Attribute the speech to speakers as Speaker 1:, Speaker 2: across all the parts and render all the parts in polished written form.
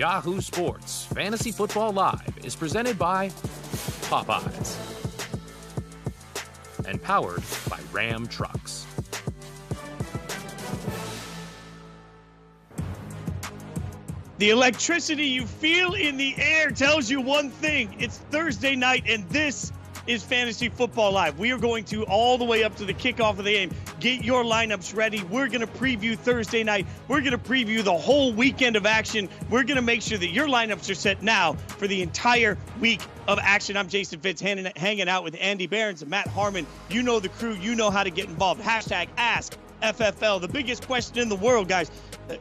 Speaker 1: Yahoo Sports Fantasy Football Live is presented by Popeyes and powered by Ram Trucks.
Speaker 2: The electricity you feel in the air tells you one thing. It's Thursday night, and this is Fantasy Football Live. We are going to, all the way up to the kickoff of the game, get your lineups ready. We're going to preview Thursday night. We're going to preview the whole weekend of action. We're going to make sure that your lineups are set now for the entire week of action. I'm Jason Fitz, hanging out with Andy Behrens and Matt Harmon. You know the crew. You know how to get involved. Hashtag AskFFL. The biggest question in the world, guys.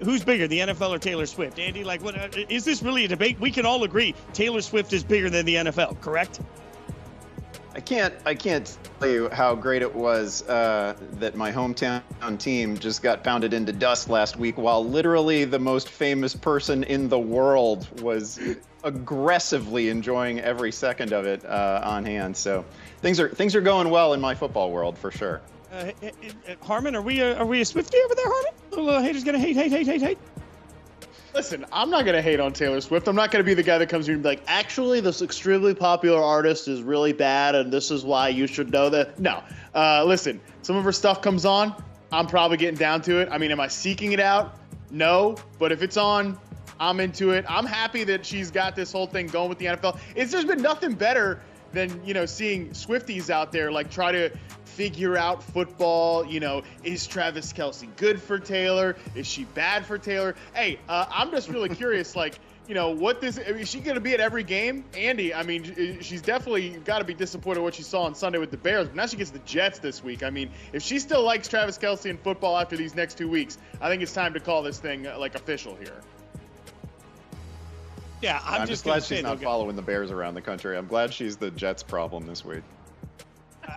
Speaker 2: Who's bigger, the NFL or Taylor Swift? Andy, what is this really a debate? We can all agree Taylor Swift is bigger than the NFL, correct?
Speaker 3: I can't tell you how great it was that my hometown team just got pounded into dust last week while literally the most famous person in the world was aggressively enjoying every second of it on hand. So things are going well in my football world for sure.
Speaker 2: Harmon, are we a Swiftie over there, Harmon? Little haters gonna hate.
Speaker 4: Listen, I'm not going to hate on Taylor Swift. I'm not going to be the guy that comes here and be like, actually, this extremely popular artist is really bad, and this is why you should know that. No. Listen, some of her stuff comes on. I'm probably getting down to it. I mean, am I seeking it out? No. But if it's on, I'm into it. I'm happy that she's got this whole thing going with the NFL. There's been nothing better than, seeing Swifties out there, try to figure out football. Is Travis Kelce good for Taylor? Is she bad for Taylor? Hey, I'm just really curious, is she going to be at every game? Andy, I mean, she's definitely got to be disappointed what she saw on Sunday with the Bears, but now she gets the Jets this week. I mean, if she still likes Travis Kelce in football after these next 2 weeks, I think it's time to call this thing, official here.
Speaker 2: Yeah,
Speaker 3: I'm just glad she's not following the Bears around the country. I'm glad she's the Jets' problem this week.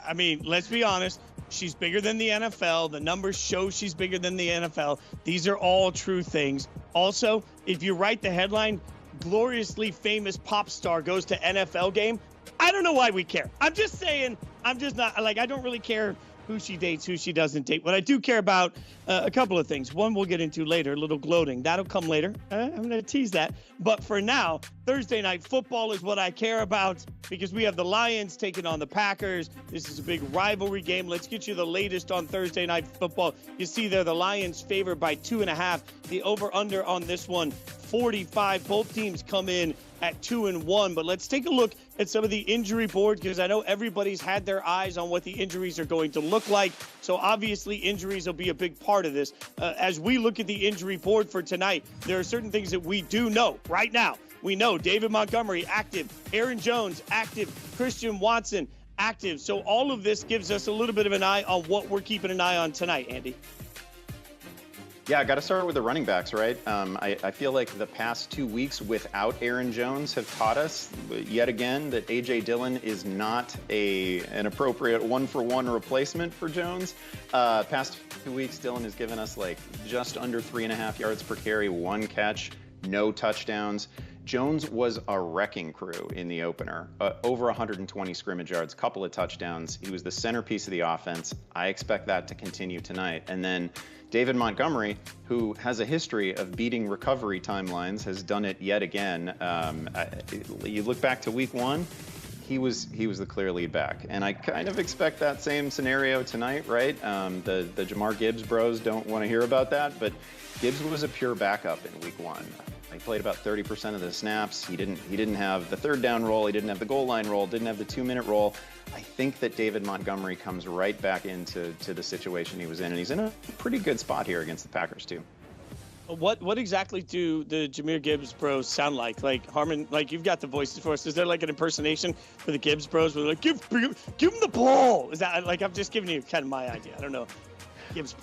Speaker 2: I mean, let's be honest. She's bigger than the NFL. The numbers show she's bigger than the NFL. These are all true things. Also, if you write the headline, gloriously famous pop star goes to NFL game, I don't know why we care. I'm just saying, I'm just not, I don't really care who she dates, who she doesn't date. What I do care about, a couple of things. One we'll get into later, a little gloating. That'll come later. I'm going to tease that. But for now, Thursday night football is what I care about because we have the Lions taking on the Packers. This is a big rivalry game. Let's get you the latest on Thursday night football. You see there, the Lions favored by 2.5. The over-under on this one, 45. Both teams come in at 2-1. But let's take a look at some of the injury board because I know everybody's had their eyes on what the injuries are going to look like. So obviously injuries will be a big part of this. As we look at the injury board for tonight, there are certain things that we do know right now. We know David Montgomery active, Aaron Jones active, Christian Watson active. So all of this gives us a little bit of an eye on what we're keeping an eye on tonight, Andy.
Speaker 3: Yeah, I got to start with the running backs, right? I feel like the past 2 weeks without Aaron Jones have taught us yet again that A.J. Dillon is not an appropriate one-for-one replacement for Jones. Past 2 weeks, Dillon has given us just under 3.5 yards per carry, 1 catch, no touchdowns. Jones was a wrecking crew in the opener, over 120 scrimmage yards, couple of touchdowns. He was the centerpiece of the offense. I expect that to continue tonight. And then David Montgomery, who has a history of beating recovery timelines, has done it yet again. You look back to week 1, he was the clear lead back. And I kind of expect that same scenario tonight, right? The Jahmyr Gibbs bros don't want to hear about that, but Gibbs was a pure backup in week 1. He played about 30% of the snaps. He didn't have the third down role. He didn't have the goal line role. Didn't have the 2-minute role. I think that David Montgomery comes right back into the situation he was in, and he's in a pretty good spot here against the Packers too.
Speaker 2: What exactly do the Jahmyr Gibbs bros sound like? Harmon, you've got the voices for us. Is there an impersonation for the Gibbs bros where they're give him the ball? Is that I'm just giving you kind of my idea? I don't know.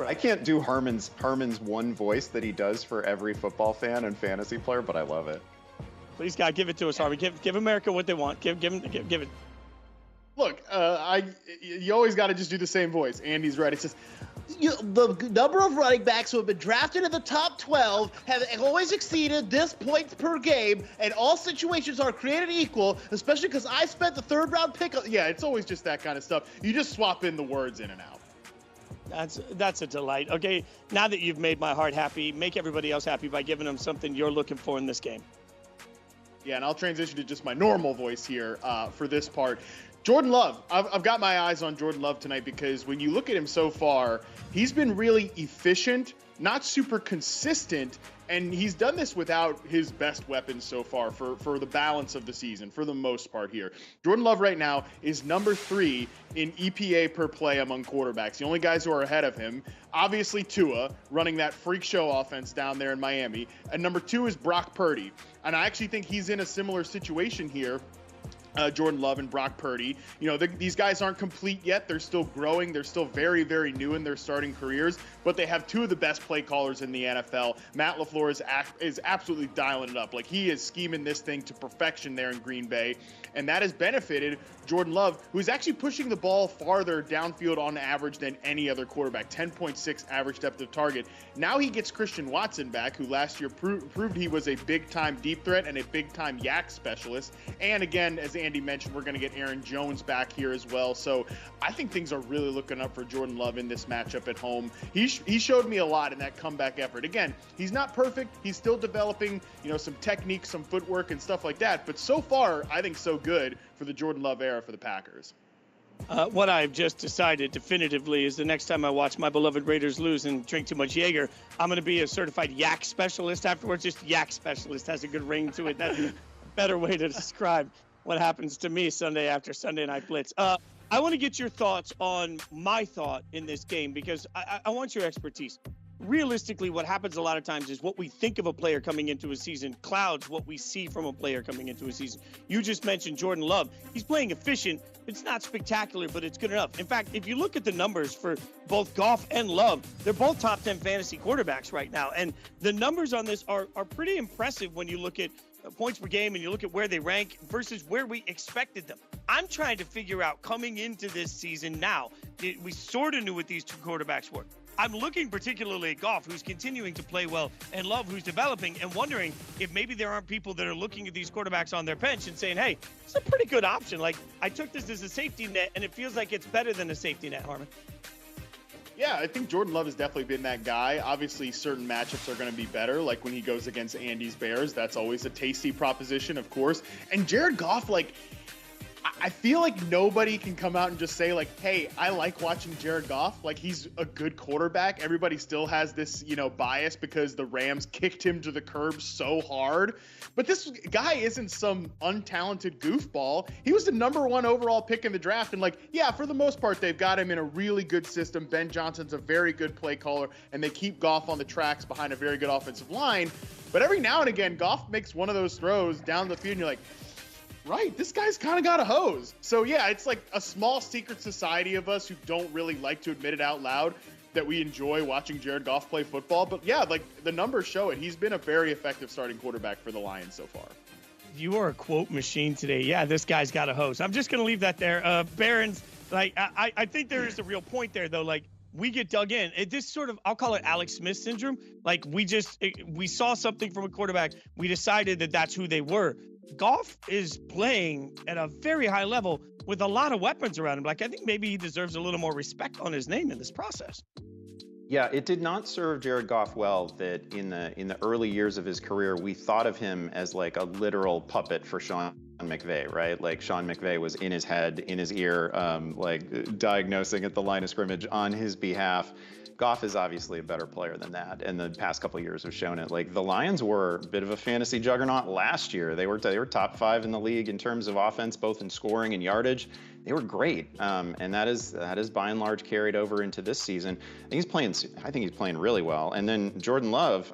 Speaker 3: I can't do Harmon's one voice that he does for every football fan and fantasy player, but I love it.
Speaker 2: Please, God, give it to us, Harmon. Give America what they want. Give it.
Speaker 4: Look, you always got to just do the same voice. Andy's right. It's just the number of running backs who have been drafted in the top 12 have always exceeded this points per game, and all situations are created equal, especially because I spent the 3rd round pick. Yeah, it's always just that kind of stuff. You just swap in the words in and out.
Speaker 2: That's a delight. Okay, now that you've made my heart happy, make everybody else happy by giving them something you're looking for in this game.
Speaker 4: Yeah, and I'll transition to just my normal voice here for this part. Jordan Love. I've got my eyes on Jordan Love tonight because when you look at him so far, he's been really efficient, not super consistent, and he's done this without his best weapons so far for the balance of the season, for the most part here. Jordan Love right now is number 3 in EPA per play among quarterbacks. The only guys who are ahead of him, obviously Tua, running that freak show offense down there in Miami, and number 2 is Brock Purdy. And I actually think he's in a similar situation here. Jordan Love and Brock Purdy. These guys aren't complete yet. They're still growing. They're still very, very new in their starting careers, but they have 2 of the best play callers in the NFL. Matt LaFleur is absolutely dialing it up. Like, he is scheming this thing to perfection there in Green Bay, and that has benefited Jordan Love, who's actually pushing the ball farther downfield on average than any other quarterback, 10.6 average depth of target. Now he gets Christian Watson back, who last year proved he was a big-time deep threat and a big-time yak specialist. And again, as Andy mentioned, we're going to get Aaron Jones back here as well. So I think things are really looking up for Jordan Love in this matchup at home. He showed me a lot in that comeback effort. Again, he's not perfect. He's still developing, some technique, some footwork and stuff like that. But so far, I think so good for the Jordan Love era for the Packers.
Speaker 2: What I've just decided definitively is the next time I watch my beloved Raiders lose and drink too much Jaeger, I'm going to be a certified yak specialist afterwards. Just yak specialist has a good ring to it. That's a better way to describe what happens to me Sunday after Sunday Night Blitz. I want to get your thoughts on my thought in this game because I want your expertise. Realistically, what happens a lot of times is what we think of a player coming into a season clouds what we see from a player coming into a season. You just mentioned Jordan Love. He's playing efficient. It's not spectacular, but it's good enough. In fact, if you look at the numbers for both Goff and Love, they're both top 10 fantasy quarterbacks right now. And the numbers on this are pretty impressive when you look at points per game and you look at where they rank versus where we expected them. I'm trying to figure out coming into this season now, we sort of knew what these 2 quarterbacks were. I'm looking particularly at Goff, who's continuing to play well, and Love, who's developing, and wondering if maybe there aren't people that are looking at these quarterbacks on their bench and saying, hey, it's a pretty good option. Like, I took this as a safety net, and it feels like it's better than a safety net, Harmon.
Speaker 4: Yeah, I think Jordan Love has definitely been that guy. Obviously, certain matchups are going to be better, like when he goes against Andy's Bears. That's always a tasty proposition, of course. And Jared Goff, I feel like nobody can come out and just say, hey, I like watching Jared Goff. Like, he's a good quarterback. Everybody still has this, bias because the Rams kicked him to the curb so hard. But this guy isn't some untalented goofball. He was the number 1 overall pick in the draft. And, for the most part, they've got him in a really good system. Ben Johnson's a very good play caller, and they keep Goff on the tracks behind a very good offensive line. But every now and again, Goff makes one of those throws down the field, and you're like, right, this guy's kind of got a hose. So, yeah, it's like a small secret society of us who don't really like to admit it out loud that we enjoy watching Jared Goff play football. But, yeah, the numbers show it. He's been a very effective starting quarterback for the Lions so far.
Speaker 2: You are a quote machine today. Yeah, this guy's got a hose. I'm just going to leave that there. Barron's, I think there is a real point there, though. We get dug in. This sort of, I'll call it Alex Smith syndrome. We saw something from a quarterback. We decided that that's who they were. Goff is playing at a very high level with a lot of weapons around him. I think maybe he deserves a little more respect on his name in this process.
Speaker 3: Yeah, it did not serve Jared Goff well that in the early years of his career, we thought of him as a literal puppet for Sean McVay, right? Sean McVay was in his head, in his ear, diagnosing at the line of scrimmage on his behalf. Goff is obviously a better player than that, and the past couple of years have shown it. The Lions were a bit of a fantasy juggernaut last year. They were top 5 in the league in terms of offense, both in scoring and yardage. They were great, and that is by and large carried over into this season. I think he's playing really well. And then Jordan Love,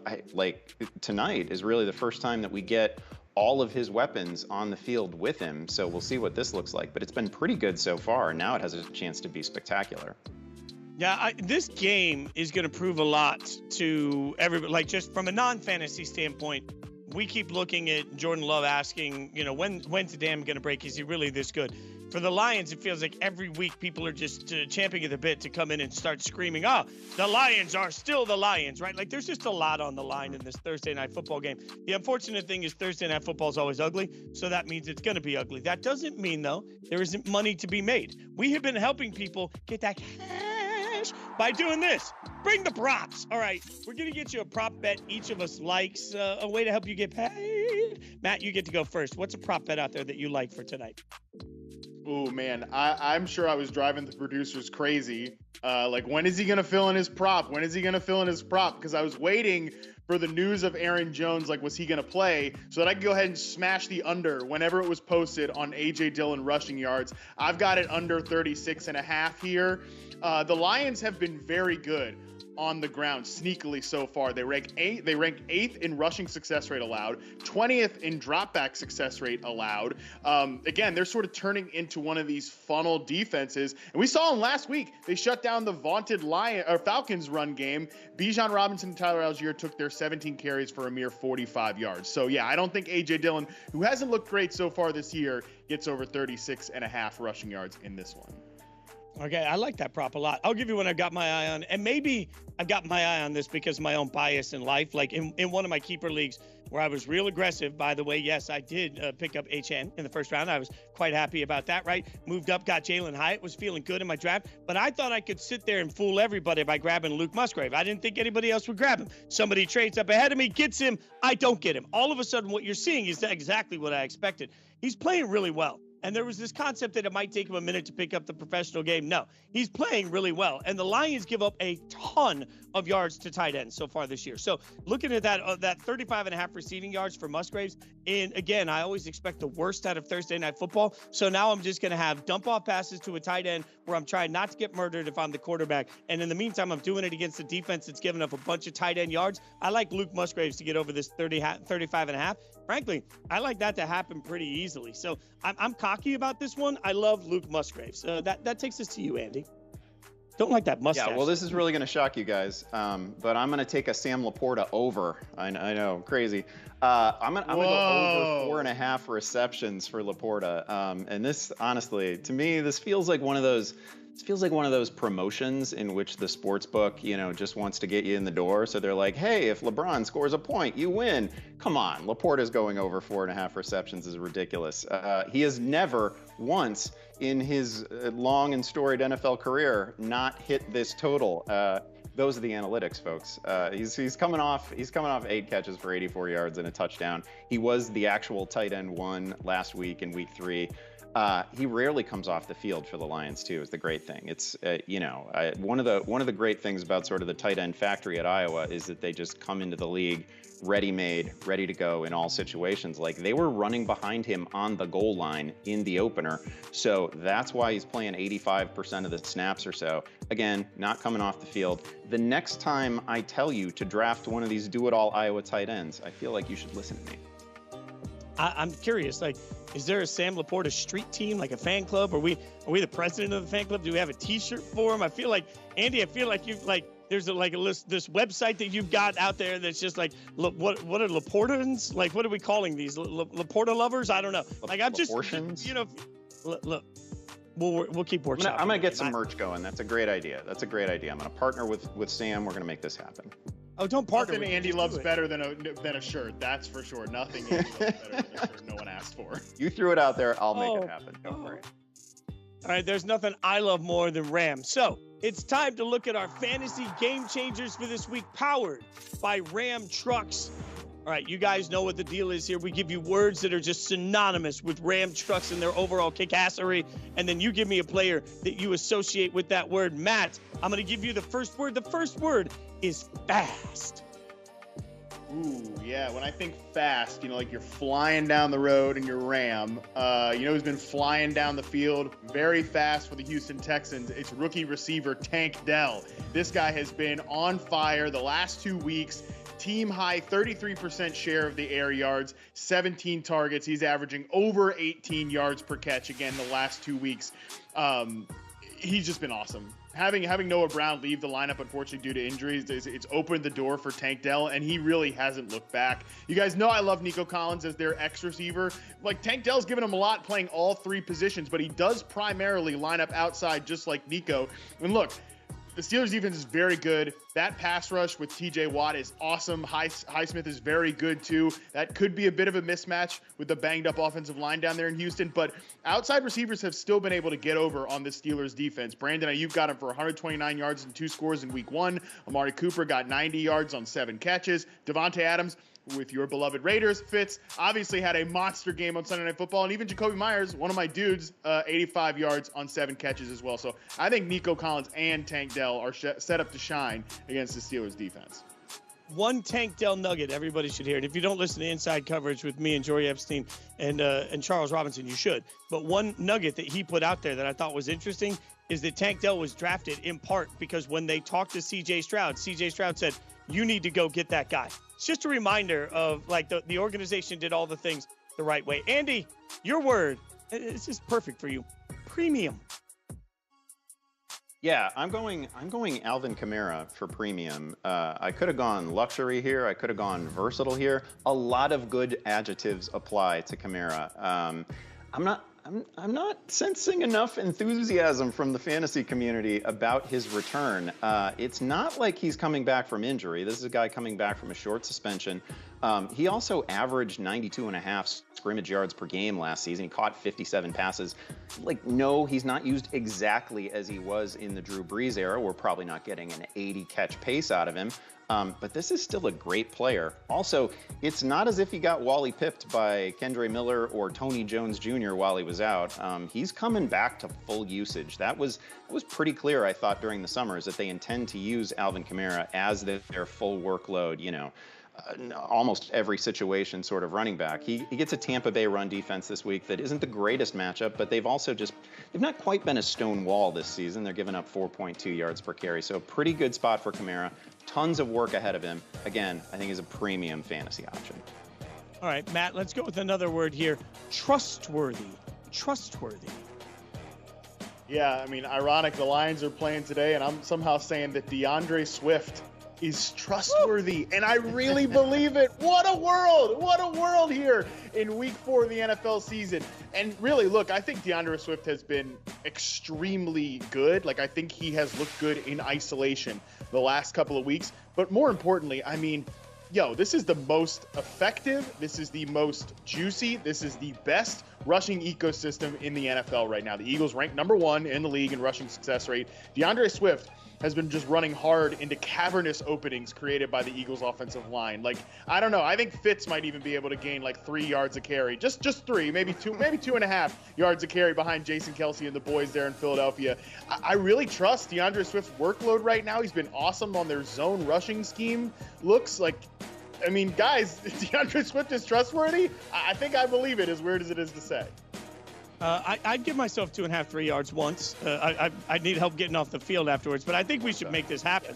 Speaker 3: tonight is really the first time that we get all of his weapons on the field with him. So we'll see what this looks like. But it's been pretty good so far. Now it has a chance to be spectacular.
Speaker 2: Yeah, this game is going to prove a lot to everybody. Just from a non-fantasy standpoint, we keep looking at Jordan Love asking, when's the dam going to break? Is he really this good? For the Lions, it feels like every week people are just champing at the bit to come in and start screaming, the Lions are still the Lions, right? There's just a lot on the line in this Thursday night football game. The unfortunate thing is Thursday night football is always ugly, so that means it's going to be ugly. That doesn't mean, though, there isn't money to be made. We have been helping people get that cash by doing this. Bring the props. All right, we're going to get you a prop bet each of us likes, a way to help you get paid. expected. Matt, you get to go first. What's a prop bet out there that you like for tonight?
Speaker 4: Oh man, I'm sure I was driving the producers crazy. Like, when is he gonna fill in his prop? When is he gonna fill in his prop? Because I was waiting for the news of Aaron Jones. Like, was he gonna play? So that I could go ahead and smash the under whenever it was posted on AJ Dillon rushing yards. I've got it under 36.5 here. The Lions have been very good on the ground sneakily so far. They rank 8th in rushing success rate allowed, 20th in dropback success rate allowed. Again, they're sort of turning into one of these funnel defenses, and we saw them last week. They shut down the vaunted Falcons run game. Bijan Robinson and Tyler Algier took their 17 carries for a mere 45 yards. So yeah, I don't think AJ Dillon, who hasn't looked great so far this year, gets over 36.5 rushing yards in this one.
Speaker 2: Okay, I like that prop a lot. I'll give you one I've got my eye on. And maybe I've got my eye on this because of my own bias in life. Like in one of my keeper leagues where I was real aggressive, by the way, yes, I did pick up Achane in the first round. I was quite happy about that, right? Moved up, got Jalen Hyatt, was feeling good in my draft. But I thought I could sit there and fool everybody by grabbing Luke Musgrave. I didn't think anybody else would grab him. Somebody trades up ahead of me, gets him. I don't get him. All of a sudden, what you're seeing is exactly what I expected. He's playing really well. And there was this concept that it might take him a minute to pick up the professional game. No, he's playing really well. And the Lions give up a ton of yards to tight ends so far this year. So looking at that 35.5 receiving yards for Musgraves, and again, I always expect the worst out of Thursday Night Football. So now I'm just going to have dump off passes to a tight end where I'm trying not to get murdered if I'm the quarterback. And in the meantime, I'm doing it against the defense that's giving up a bunch of tight end yards. I like Luke Musgraves to get over this 35.5. Frankly, I like that to happen pretty easily. So I'm cocky about this one. I love Luke Musgraves. That takes us to you, Andy. Don't like that mustache.
Speaker 3: Yeah, well, this is really going to shock you guys, but I'm going to take a Sam Laporta over. I know, crazy. I'm going to go over 4.5 receptions for Laporta. And this, honestly, to me, this feels like one of those. It feels like one of those promotions in which the sports book, just wants to get you in the door. So they're like, hey, if LeBron scores a point, you win. Come on, Laporta's going over 4.5 receptions is ridiculous. He has never once in his long and storied NFL career not hit this total. Those are the analytics, folks. He's coming off 8 catches for 84 yards and a touchdown. He was the actual tight end 1 last week in week 3. He rarely comes off the field for the Lions too, is the great thing. It's one of the great things about sort of the tight end factory at Iowa is that they just come into the league ready-made, ready to go in all situations. Like, they were running behind him on the goal line in the opener, so that's why he's playing 85% of the snaps or so. Again, not coming off the field. The next time I tell you to draft one of these do-it-all Iowa tight ends, I feel like you should listen to me.
Speaker 2: I'm curious, like, is there a Sam Laporta street team, like a fan club? Are we the president of the fan club? Do we have a T-shirt for him? I feel like, Andy, you've there's a list, this website that you've got out there that's just like, what are Laportans? Like, what are we calling these? Laporta lovers? I don't know. Like, I'm just, look. We'll keep working.
Speaker 3: I'm gonna get some merch going. That's a great idea. I'm gonna partner with Sam. We're gonna make this happen.
Speaker 2: Oh, don't partner.
Speaker 4: Nothing Andy loves better than a shirt. That's for sure. Nothing Andy loves better than a shirt no one asked for.
Speaker 3: You threw it out there. I'll make it happen. Don't worry.
Speaker 2: All right. There's nothing I love more than Ram. So it's time to look at our fantasy game changers for this week, powered by Ram Trucks. All right, you guys know what the deal is here. We give you words that are just synonymous with Ram Trucks and their overall kickassery, and then you give me a player that you associate with that word. Matt, I'm going to give you the first word. The first word is fast.
Speaker 4: Ooh, yeah. When I think fast, like you're flying down the road in your Ram. Who's been flying down the field very fast for the Houston Texans? It's rookie receiver Tank Dell. This guy has been on fire the last 2 weeks. Team high 33% share of the air yards, 17 targets. He's averaging over 18 yards per catch again the last 2 weeks. He's just been awesome. Having Noah Brown leave the lineup, unfortunately, due to injuries, it's opened the door for Tank Dell, and he really hasn't looked back. You guys know I love Nico Collins as their X receiver. Like, Tank Dell's given him a lot playing all 3 positions, but he does primarily line up outside just like Nico. And look, the Steelers defense is very good. That pass rush with TJ Watt is awesome. Highsmith is very good too. That could be a bit of a mismatch with the banged up offensive line down there in Houston, but outside receivers have still been able to get over on the Steelers defense. Brandon Ayuk got him for 129 yards and 2 scores in week 1. Amari Cooper got 90 yards on 7 catches. Devontae Adams, with your beloved Raiders. Fitz obviously had a monster game on Sunday Night Football, and even Jacoby Myers, one of my dudes, 85 yards on 7 catches as well. So I think Nico Collins and Tank Dell are set up to shine against the Steelers defense.
Speaker 2: One Tank Dell nugget everybody should hear. And if you don't listen to Inside Coverage with me and Jory Epstein and Charles Robinson, you should. But one nugget that he put out there that I thought was interesting is that Tank Dell was drafted in part because when they talked to C.J. Stroud said, you need to go get that guy. It's just a reminder of, like, the organization did all the things the right way. Andy, your word, this is perfect for you. Premium.
Speaker 3: Yeah, I'm going Alvin Kamara for premium. I could have gone luxury here. I could have gone versatile here. A lot of good adjectives apply to Kamara. I'm not sensing enough enthusiasm from the fantasy community about his return. It's not like he's coming back from injury. This is a guy coming back from a short suspension. He also averaged 92.5 scrimmage yards per game last season. He caught 57 passes. No, he's not used exactly as he was in the Drew Brees era. We're probably not getting an 80 catch pace out of him. But this is still a great player. Also, it's not as if he got Wally pipped by Kendre Miller or Tony Jones Jr. while he was out. He's coming back to full usage. That was pretty clear, I thought, during the summers that they intend to use Alvin Kamara as their full workload, almost every situation sort of running back. He gets a Tampa Bay run defense this week that isn't the greatest matchup, but they've not quite been a stone wall this season. They're giving up 4.2 yards per carry. So pretty good spot for Kamara. Tons of work ahead of him. Again, I think he's a premium fantasy option.
Speaker 2: All right, Matt, let's go with another word here. Trustworthy. Trustworthy.
Speaker 4: Yeah, ironic. The Lions are playing today, and I'm somehow saying that DeAndre Swift is trustworthy, and I really believe it. What a world here in week 4 of the NFL season. And really, look, I think DeAndre Swift has been extremely good. I think he has looked good in isolation the last couple of weeks, but more importantly, this is the most effective, this is the most juicy, this is the best rushing ecosystem in the NFL right now. The Eagles rank number 1 in the league in rushing success rate. DeAndre Swift has been just running hard into cavernous openings created by the Eagles offensive line. I don't know. I think Fitz might even be able to gain 3 yards a carry. Just 3, maybe 2.5 yards a carry behind Jason Kelce and the boys there in Philadelphia. I really trust DeAndre Swift's workload right now. He's been awesome on their zone rushing scheme. Guys, DeAndre Swift is trustworthy. I think I believe it, as weird as it is to say.
Speaker 2: I'd give myself 2.5, 3 yards once. I'd need help getting off the field afterwards, but I think we should make this happen.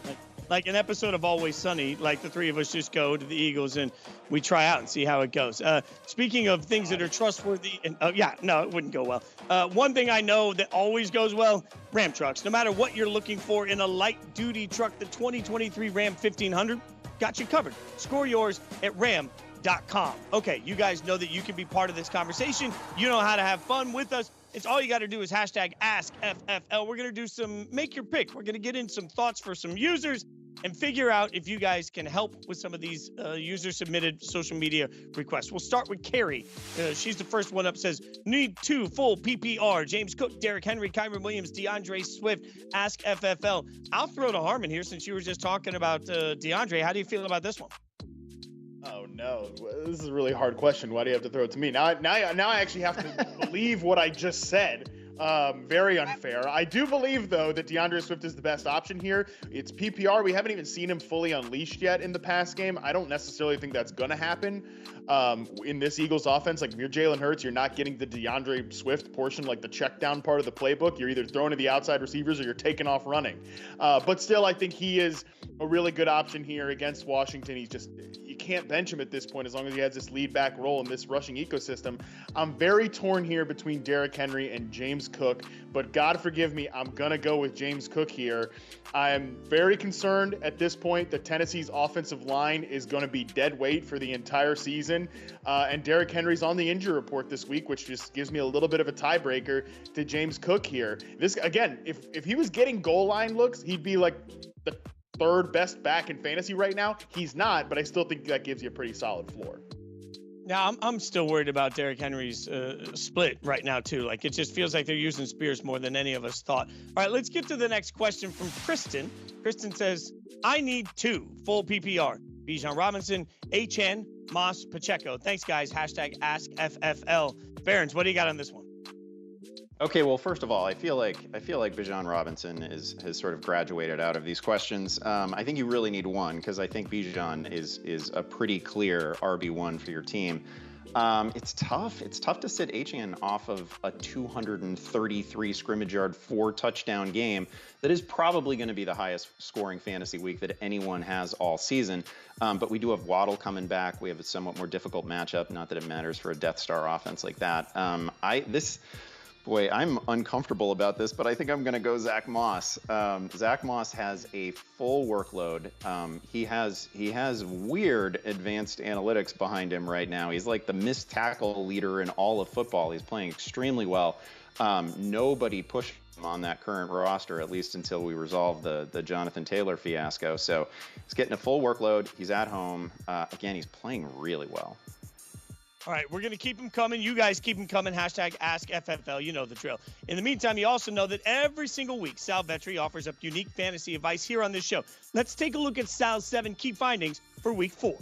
Speaker 2: Like an episode of Always Sunny, the 3 of us just go to the Eagles and we try out and see how it goes. Speaking of things that are trustworthy, and it wouldn't go well. One thing I know that always goes well, Ram trucks. No matter what you're looking for in a light-duty truck, the 2023 Ram 1500 got you covered. Score yours at Ram.com. Okay, you guys know that you can be part of this conversation. You know how to have fun with us. It's all you got to do is hashtag AskFFL. We're going to do make your pick. We're going to get in some thoughts for some users and figure out if you guys can help with some of these user-submitted social media requests. We'll start with Carrie. She's the first one up, says, need 2 full PPR. James Cook, Derrick Henry, Kyren Williams, DeAndre Swift, Ask FFL. I'll throw to Harmon here since you were just talking about DeAndre. How do you feel about this one?
Speaker 4: Oh, no. This is a really hard question. Why do you have to throw it to me? Now I actually have to believe what I just said. Very unfair. I do believe, though, that DeAndre Swift is the best option here. It's PPR. We haven't even seen him fully unleashed yet in the past game. I don't necessarily think that's going to happen in this Eagles offense. If you're Jalen Hurts, you're not getting the DeAndre Swift portion, the check down part of the playbook. You're either throwing to the outside receivers or you're taking off running. But still, I think he is a really good option here against Washington. You can't bench him at this point as long as he has this lead back role in this rushing ecosystem. I'm very torn here between Derrick Henry and James Cook, but God forgive me, I'm going to go with James Cook here. I'm very concerned at this point that Tennessee's offensive line is going to be dead weight for the entire season. And Derrick Henry's on the injury report this week, which just gives me a little bit of a tiebreaker to James Cook here. This, again, if he was getting goal line looks, he'd be the 3rd best back in fantasy right now. He's not, but I still think that gives you a pretty solid floor.
Speaker 2: Now, I'm still worried about Derrick Henry's split right now, too. It just feels like they're using Spears more than any of us thought. All right, let's get to the next question from Kristen. Kristen says, I need 2 full PPR. Bijan Robinson, Achane, Moss, Pacheco. Thanks, guys. Hashtag AskFFL. Barons, what do you got on this one?
Speaker 3: Okay, well, first of all, I feel like Bijan Robinson has sort of graduated out of these questions. I think you really need one because I think Bijan is a pretty clear RB1 for your team. It's tough. It's tough to sit Achane off of a 233 scrimmage yard, 4 touchdown game that is probably going to be the highest scoring fantasy week that anyone has all season. But we do have Waddle coming back. We have a somewhat more difficult matchup. Not that it matters for a Death Star offense like that. Boy, I'm uncomfortable about this, but I think I'm going to go Zach Moss. Zach Moss has a full workload. He has weird advanced analytics behind him right now. He's like the missed tackle leader in all of football. He's playing extremely well. Nobody pushed him on that current roster, at least until we resolve the Jonathan Taylor fiasco. So he's getting a full workload. He's at home. Again, he's playing really well.
Speaker 2: All right, we're going to keep them coming. You guys keep them coming. Hashtag AskFFL. You know the drill. In the meantime, you also know that every single week, Sal Vetri offers up unique fantasy advice here on this show. Let's take a look at Sal's 7 key findings for week 4.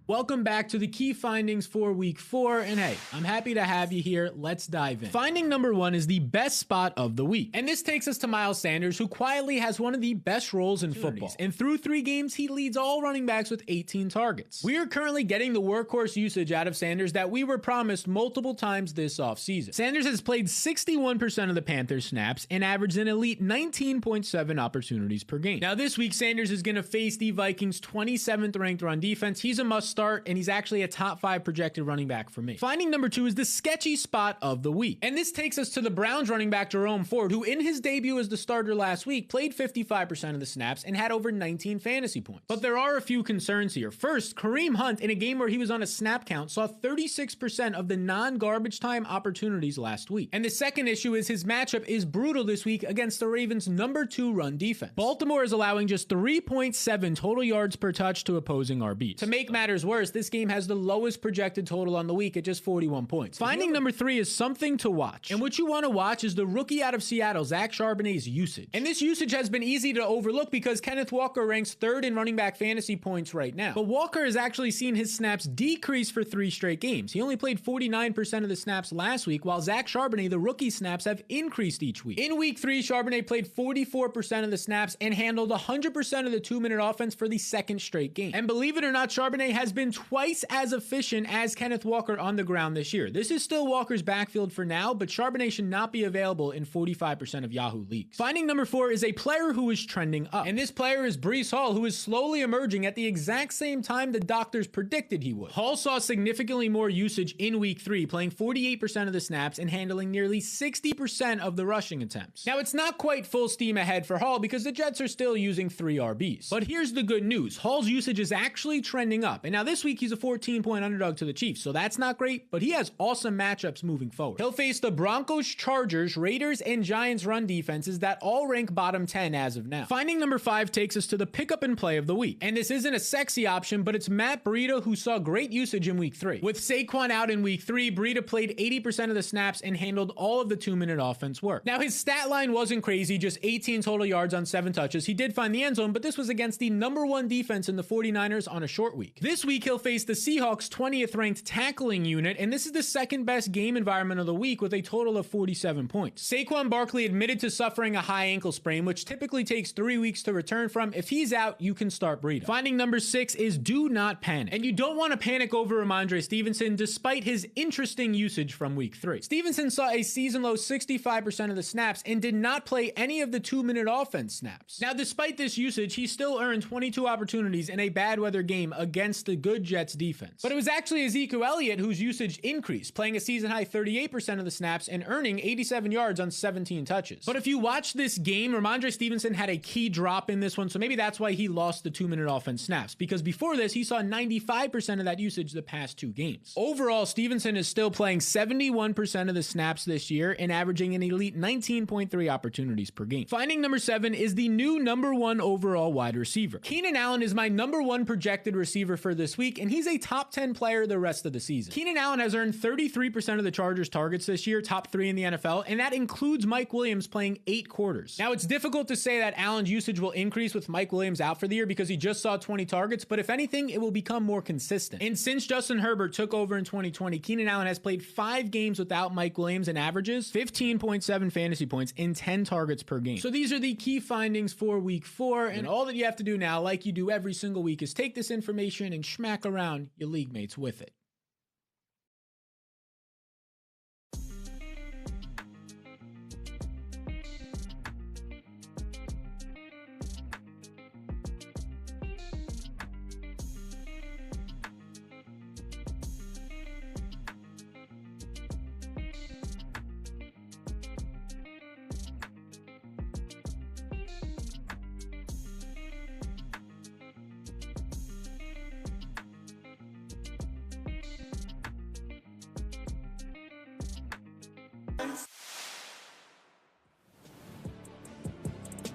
Speaker 5: Welcome back to the key findings for week 4. And hey, I'm happy to have you here. Let's dive in. Finding number 1 is the best spot of the week. And this takes us to Miles Sanders, who quietly has one of the best roles in football. And through 3 games, he leads all running backs with 18 targets. We are currently getting the workhorse usage out of Sanders that we were promised multiple times this offseason. Sanders has played 61% of the Panthers snaps and averaged an elite 19.7 opportunities per game. Now this week, Sanders is going to face the Vikings' 27th ranked run defense. He's a must start, and he's actually a top 5 projected running back for me. Finding number 2 is the sketchy spot of the week. And this takes us to the Browns running back Jerome Ford, who in his debut as the starter last week played 55% of the snaps and had over 19 fantasy points. But there are a few concerns here. First, Kareem Hunt, in a game where he was on a snap count, saw 36% of the non-garbage time opportunities last week. And the second issue is his matchup is brutal this week against the Ravens' number 2 run defense. Baltimore is allowing just 3.7 total yards per touch to opposing RBs. To make matters worse, this game has the lowest projected total on the week at just 41 points. Finding number 3 is something to watch. And what you want to watch is the rookie out of Seattle, Zach Charbonnet's usage. And this usage has been easy to overlook because Kenneth Walker ranks 3rd in running back fantasy points right now. But Walker has actually seen his snaps decrease for 3 straight games. He only played 49% of the snaps last week, while Zach Charbonnet, the rookie snaps, have increased each week. In week 3, Charbonnet played 44% of the snaps and handled 100% of the 2-minute offense for the 2nd straight game. And believe it or not, Charbonnet has been twice as efficient as Kenneth Walker on the ground this year. This is still Walker's backfield for now, but Charbonnet should not be available in 45% of Yahoo leagues. Finding number 4 is a player who is trending up. And this player is Breece Hall, who is slowly emerging at the exact same time the doctors predicted he would. Hall saw significantly more usage in week 3, playing 48% of the snaps and handling nearly 60% of the rushing attempts. Now, it's not quite full steam ahead for Hall because the Jets are still using 3 RBs. But here's the good news. Hall's usage is actually trending up. And now this week he's a 14-point underdog to the Chiefs, so that's not great, but he has awesome matchups moving forward. He'll face the Broncos, Chargers, Raiders, and Giants run defenses that all rank bottom 10 as of now. Finding number 5 takes us to the pickup and play of the week. And this isn't a sexy option, but it's Matt Breida, who saw great usage in week 3. With Saquon out in week 3, Breida played 80% of the snaps and handled all of the 2-minute offense work. Now, his stat line wasn't crazy, just 18 total yards on 7 touches. He did find the end zone, but this was against the number 1 defense in the 49ers on a short week. This week, he'll face the Seahawks' 20th ranked tackling unit, and this is the 2nd best game environment of the week with a total of 47 points. Saquon Barkley admitted to suffering a high ankle sprain, which typically takes 3 weeks to return from. If he's out, you can start Breida. Finding number 6 is do not panic. And you don't want to panic over Ramondre Stevenson despite his interesting usage from week 3. Stevenson saw a season low 65% of the snaps and did not play any of the 2-minute offense snaps. Now, despite this usage, he still earned 22 opportunities in a bad weather game against the good Jets defense. But it was actually Ezekiel Elliott whose usage increased, playing a season high 38% of the snaps and earning 87 yards on 17 touches. But if you watch this game, Ramondre Stevenson had a key drop in this one, so maybe that's why he lost the 2-minute offense snaps, because before this, he saw 95% of that usage the past 2 games. Overall, Stevenson is still playing 71% of the snaps this year and averaging an elite 19.3 opportunities per game. Finding number 7 is the new number 1 overall wide receiver. Keenan Allen is my number 1 projected receiver for this this week, and he's a top 10 player the rest of the season. Keenan Allen has earned 33% of the Chargers' targets this year, top 3 in the NFL, and that includes Mike Williams playing 8 quarters. Now, it's difficult to say that Allen's usage will increase with Mike Williams out for the year because he just saw 20 targets, but if anything, it will become more consistent. And since Justin Herbert took over in 2020, Keenan Allen has played 5 games without Mike Williams and averages 15.7 fantasy points in 10 targets per game. So these are the key findings for week 4, and all that you have to do now, like you do every single week, is take this information and smack around your league mates with it.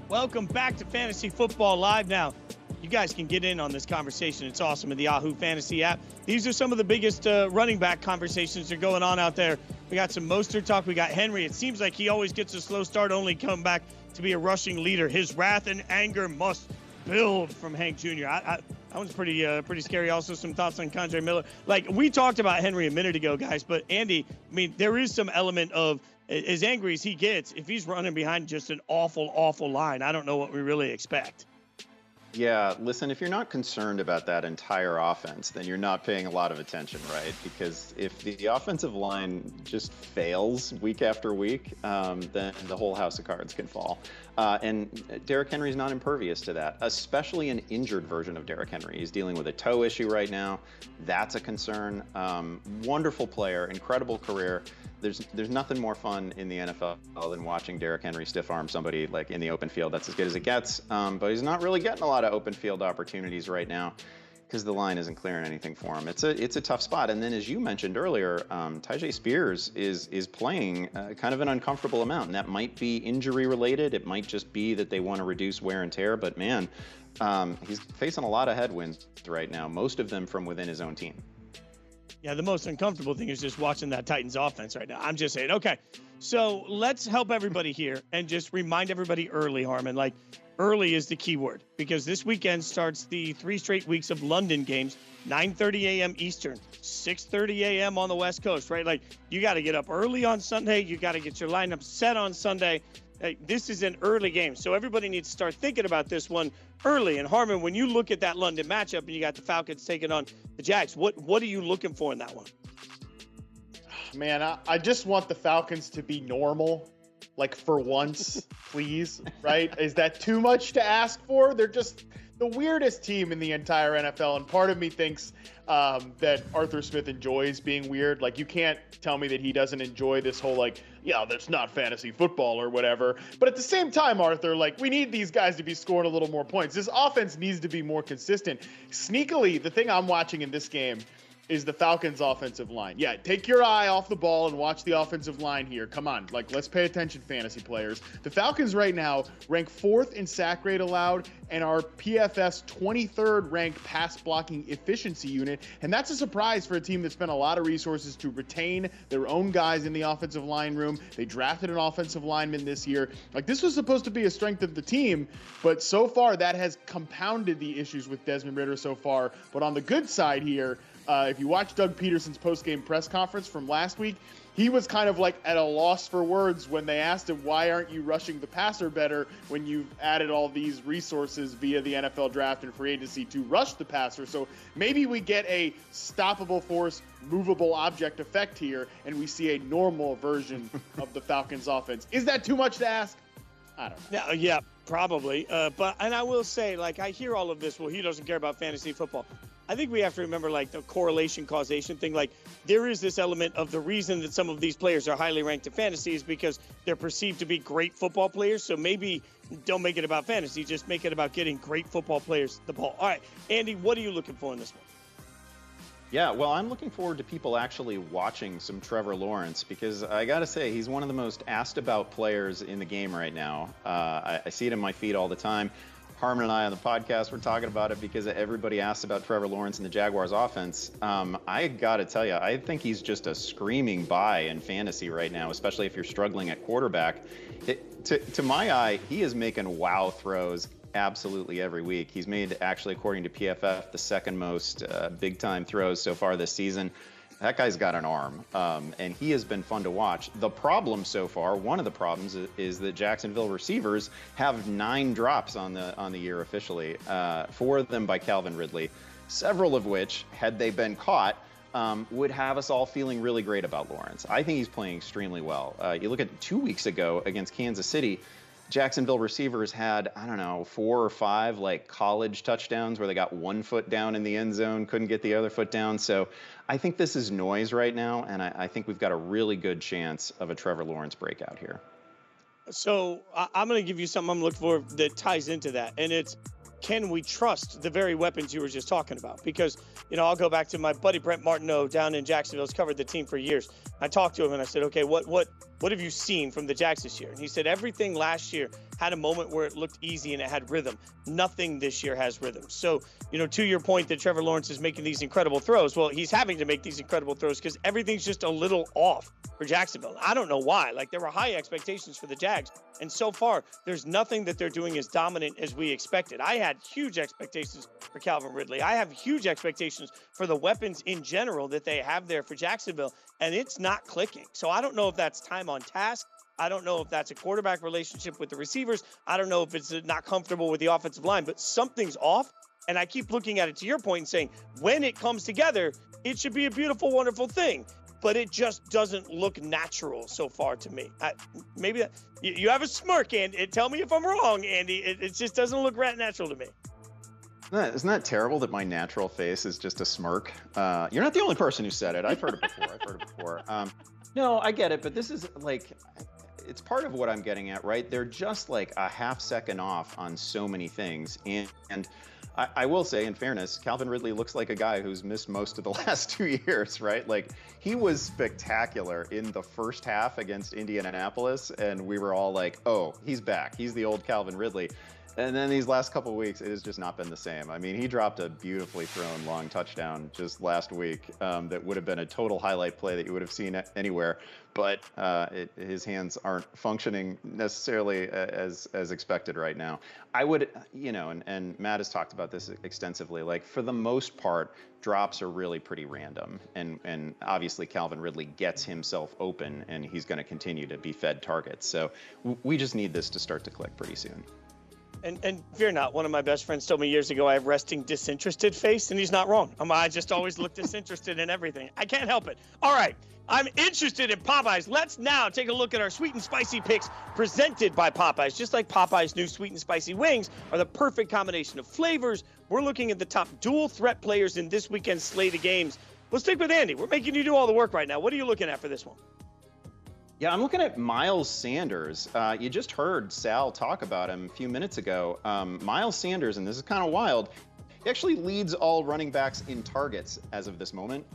Speaker 2: Welcome back to Fantasy Football Live. Now, you guys can get in on this conversation. It's awesome in the Yahoo Fantasy app. These are some of the biggest running back conversations that are going on out there. We got some Mostert talk. We got Henry. It seems like he always gets a slow start, only come back to be a rushing leader. His wrath and anger must build from Hank Jr. That one's pretty scary. Also, some thoughts on Kendre Miller. Like, we talked about Henry a minute ago, guys, but Andy, I mean, there is some element of, as angry as he gets, if he's running behind just an awful line, I don't know what we really expect.
Speaker 3: Yeah, listen, if you're not concerned about that entire offense, then you're not paying a lot of attention, right? Because if the offensive line just fails week after week, then the whole house of cards can fall. And Derrick Henry's not impervious to that, especially an injured version of Derrick Henry. He's dealing with a toe issue right now. That's a concern. Wonderful player, incredible career. There's nothing more fun in the NFL than watching Derrick Henry stiff arm somebody like in the open field. That's as good as it gets. But he's not really getting a lot of open field opportunities right now because the line isn't clearing anything for him. It's a tough spot. And then, as you mentioned earlier, Tyjae Spears is playing kind of an uncomfortable amount, and that might be injury related. It might just be that they want to reduce wear and tear. But man, he's facing a lot of headwinds right now, most of them from within his own team.
Speaker 2: Yeah, the most uncomfortable thing is just watching that Titans offense right now. I'm just saying, okay, so let's help everybody here and just remind everybody early, Harmon. Like, early is the key word, because this weekend starts the 3 straight weeks of London games, 9:30 a.m. Eastern, 6:30 a.m. on the West Coast, right? Like, you got to get up early on Sunday. You got to get your lineup set on Sunday. Hey, this is an early game, so everybody needs to start thinking about this one early. And Harmon, when you look at that London matchup and you got the Falcons taking on the Jags, what are you looking for in that one?
Speaker 4: Man, I just want the Falcons to be normal, like for once, please, right? Is that too much to ask for? They're just the weirdest team in the entire NFL, and part of me thinks that Arthur Smith enjoys being weird. Like, you can't tell me that he doesn't enjoy this whole, like, yeah, that's not fantasy football or whatever. But at the same time, Arthur, like, we need these guys to be scoring a little more points. This offense needs to be more consistent. Sneakily, the thing I'm watching in this game is the Falcons' offensive line. Yeah, take your eye off the ball and watch the offensive line here. Come on, like, let's pay attention, fantasy players. The Falcons right now rank 4th in sack rate allowed and are PFF's 23rd ranked pass blocking efficiency unit. And that's a surprise for a team that spent a lot of resources to retain their own guys in the offensive line room. They drafted an offensive lineman this year. Like, this was supposed to be a strength of the team, but so far that has compounded the issues with Desmond Ridder so far. But on the good side here, if you watch Doug Peterson's post-game press conference from last week, he was kind of like at a loss for words when they asked him, why aren't you rushing the passer better when you've added all these resources via the NFL draft and free agency to rush the passer? So maybe we get a stoppable force, movable object effect here, and we see a normal version of the Falcons offense. Is that too much to ask? I don't know.
Speaker 2: Yeah, probably. But I will say, like, I hear all of this. Well, he doesn't care about fantasy football. I think we have to remember, like, the correlation causation thing. Like, there is this element of the reason that some of these players are highly ranked in fantasy is because they're perceived to be great football players. So maybe don't make it about fantasy. Just make it about getting great football players the ball. All right, Andy, what are you looking for in this one?
Speaker 3: Yeah, well, I'm looking forward to people actually watching some Trevor Lawrence, because I got to say, he's one of the most asked about players in the game right now. I see it in my feed all the time. Harmon and I on the podcast were talking about it because everybody asked about Trevor Lawrence and the Jaguars offense. I got to tell you, I think he's just a screaming buy in fantasy right now, especially if you're struggling at quarterback. To my eye, he is making wow throws absolutely every week. He's made, actually, according to PFF, the second most big-time throws so far this season. That guy's got an arm, and he has been fun to watch. The problem so far, one of the problems, is that Jacksonville receivers have 9 drops on the year officially, 4 of them by Calvin Ridley, several of which, had they been caught, would have us all feeling really great about Lawrence. I think he's playing extremely well. You look at 2 weeks ago against Kansas City, Jacksonville receivers had, I don't know, 4 or 5 like college touchdowns where they got 1 foot down in the end zone, couldn't get the other foot down. So I think this is noise right now, and I think we've got a really good chance of a Trevor Lawrence breakout here.
Speaker 2: So I'm going to give you something I'm looking for that ties into that, and it's, can we trust the very weapons you were just talking about? Because, I'll go back to my buddy Brent Martineau down in Jacksonville. He's covered the team for years. I talked to him and I said, okay, what have you seen from the Jags this year? And he said everything last year had a moment where it looked easy and it had rhythm. Nothing this year has rhythm. So, to your point that Trevor Lawrence is making these incredible throws, well, he's having to make these incredible throws because everything's just a little off for Jacksonville. I don't know why. Like, there were high expectations for the Jags, and so far, there's nothing that they're doing as dominant as we expected. I had huge expectations for Calvin Ridley. I have huge expectations for the weapons in general that they have there for Jacksonville, and it's not clicking. So I don't know if that's time on task. I don't know if that's a quarterback relationship with the receivers. I don't know if it's not comfortable with the offensive line, but something's off. And I keep looking at it to your point and saying, when it comes together, it should be a beautiful, wonderful thing. But it just doesn't look natural so far to me. Maybe that, you have a smirk, and tell me if I'm wrong, Andy. It just doesn't look natural to me.
Speaker 3: Isn't that terrible that my natural face is just a smirk? You're not the only person who said it. I've heard it before. No, I get it, but this is like, it's part of what I'm getting at, right? They're just like a half second off on so many things. And I will say, in fairness, Calvin Ridley looks like a guy who's missed most of the last 2 years, right? Like, he was spectacular in the first half against Indianapolis, and we were all like, oh, he's back. He's the old Calvin Ridley. And then these last couple of weeks, it has just not been the same. I mean, he dropped a beautifully thrown long touchdown just last week that would have been a total highlight play that you would have seen anywhere. But his hands aren't functioning necessarily as expected right now. I would, and Matt has talked about this extensively, like, for the most part, drops are really pretty random. And obviously Calvin Ridley gets himself open, and he's going to continue to be fed targets. So we just need this to start to click pretty soon.
Speaker 2: And fear not, one of my best friends told me years ago I have resting disinterested face, and he's not wrong. I just always look disinterested in everything. I can't help it. All right, I'm interested in Popeyes. Let's now take a look at our sweet and spicy picks presented by Popeyes. Just like Popeyes' new sweet and spicy wings are the perfect combination of flavors, we're looking at the top dual threat players in this weekend's slate of games. Let's stick with Andy. We're making you do all the work right now. What are you looking at for this one?
Speaker 3: Yeah, I'm looking at Miles Sanders. You just heard Sal talk about him a few minutes ago. Miles Sanders, and this is kind of wild, he actually leads all running backs in targets as of this moment.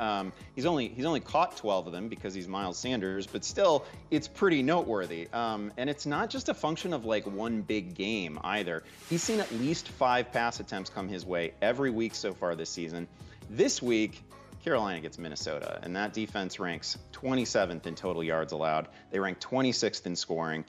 Speaker 3: He's only caught 12 of them because he's Miles Sanders, but still, it's pretty noteworthy. And it's not just a function of like one big game either. He's seen at least 5 pass attempts come his way every week so far this season. This week, Carolina gets Minnesota, and that defense ranks 27th in total yards allowed. They rank 26th in scoring.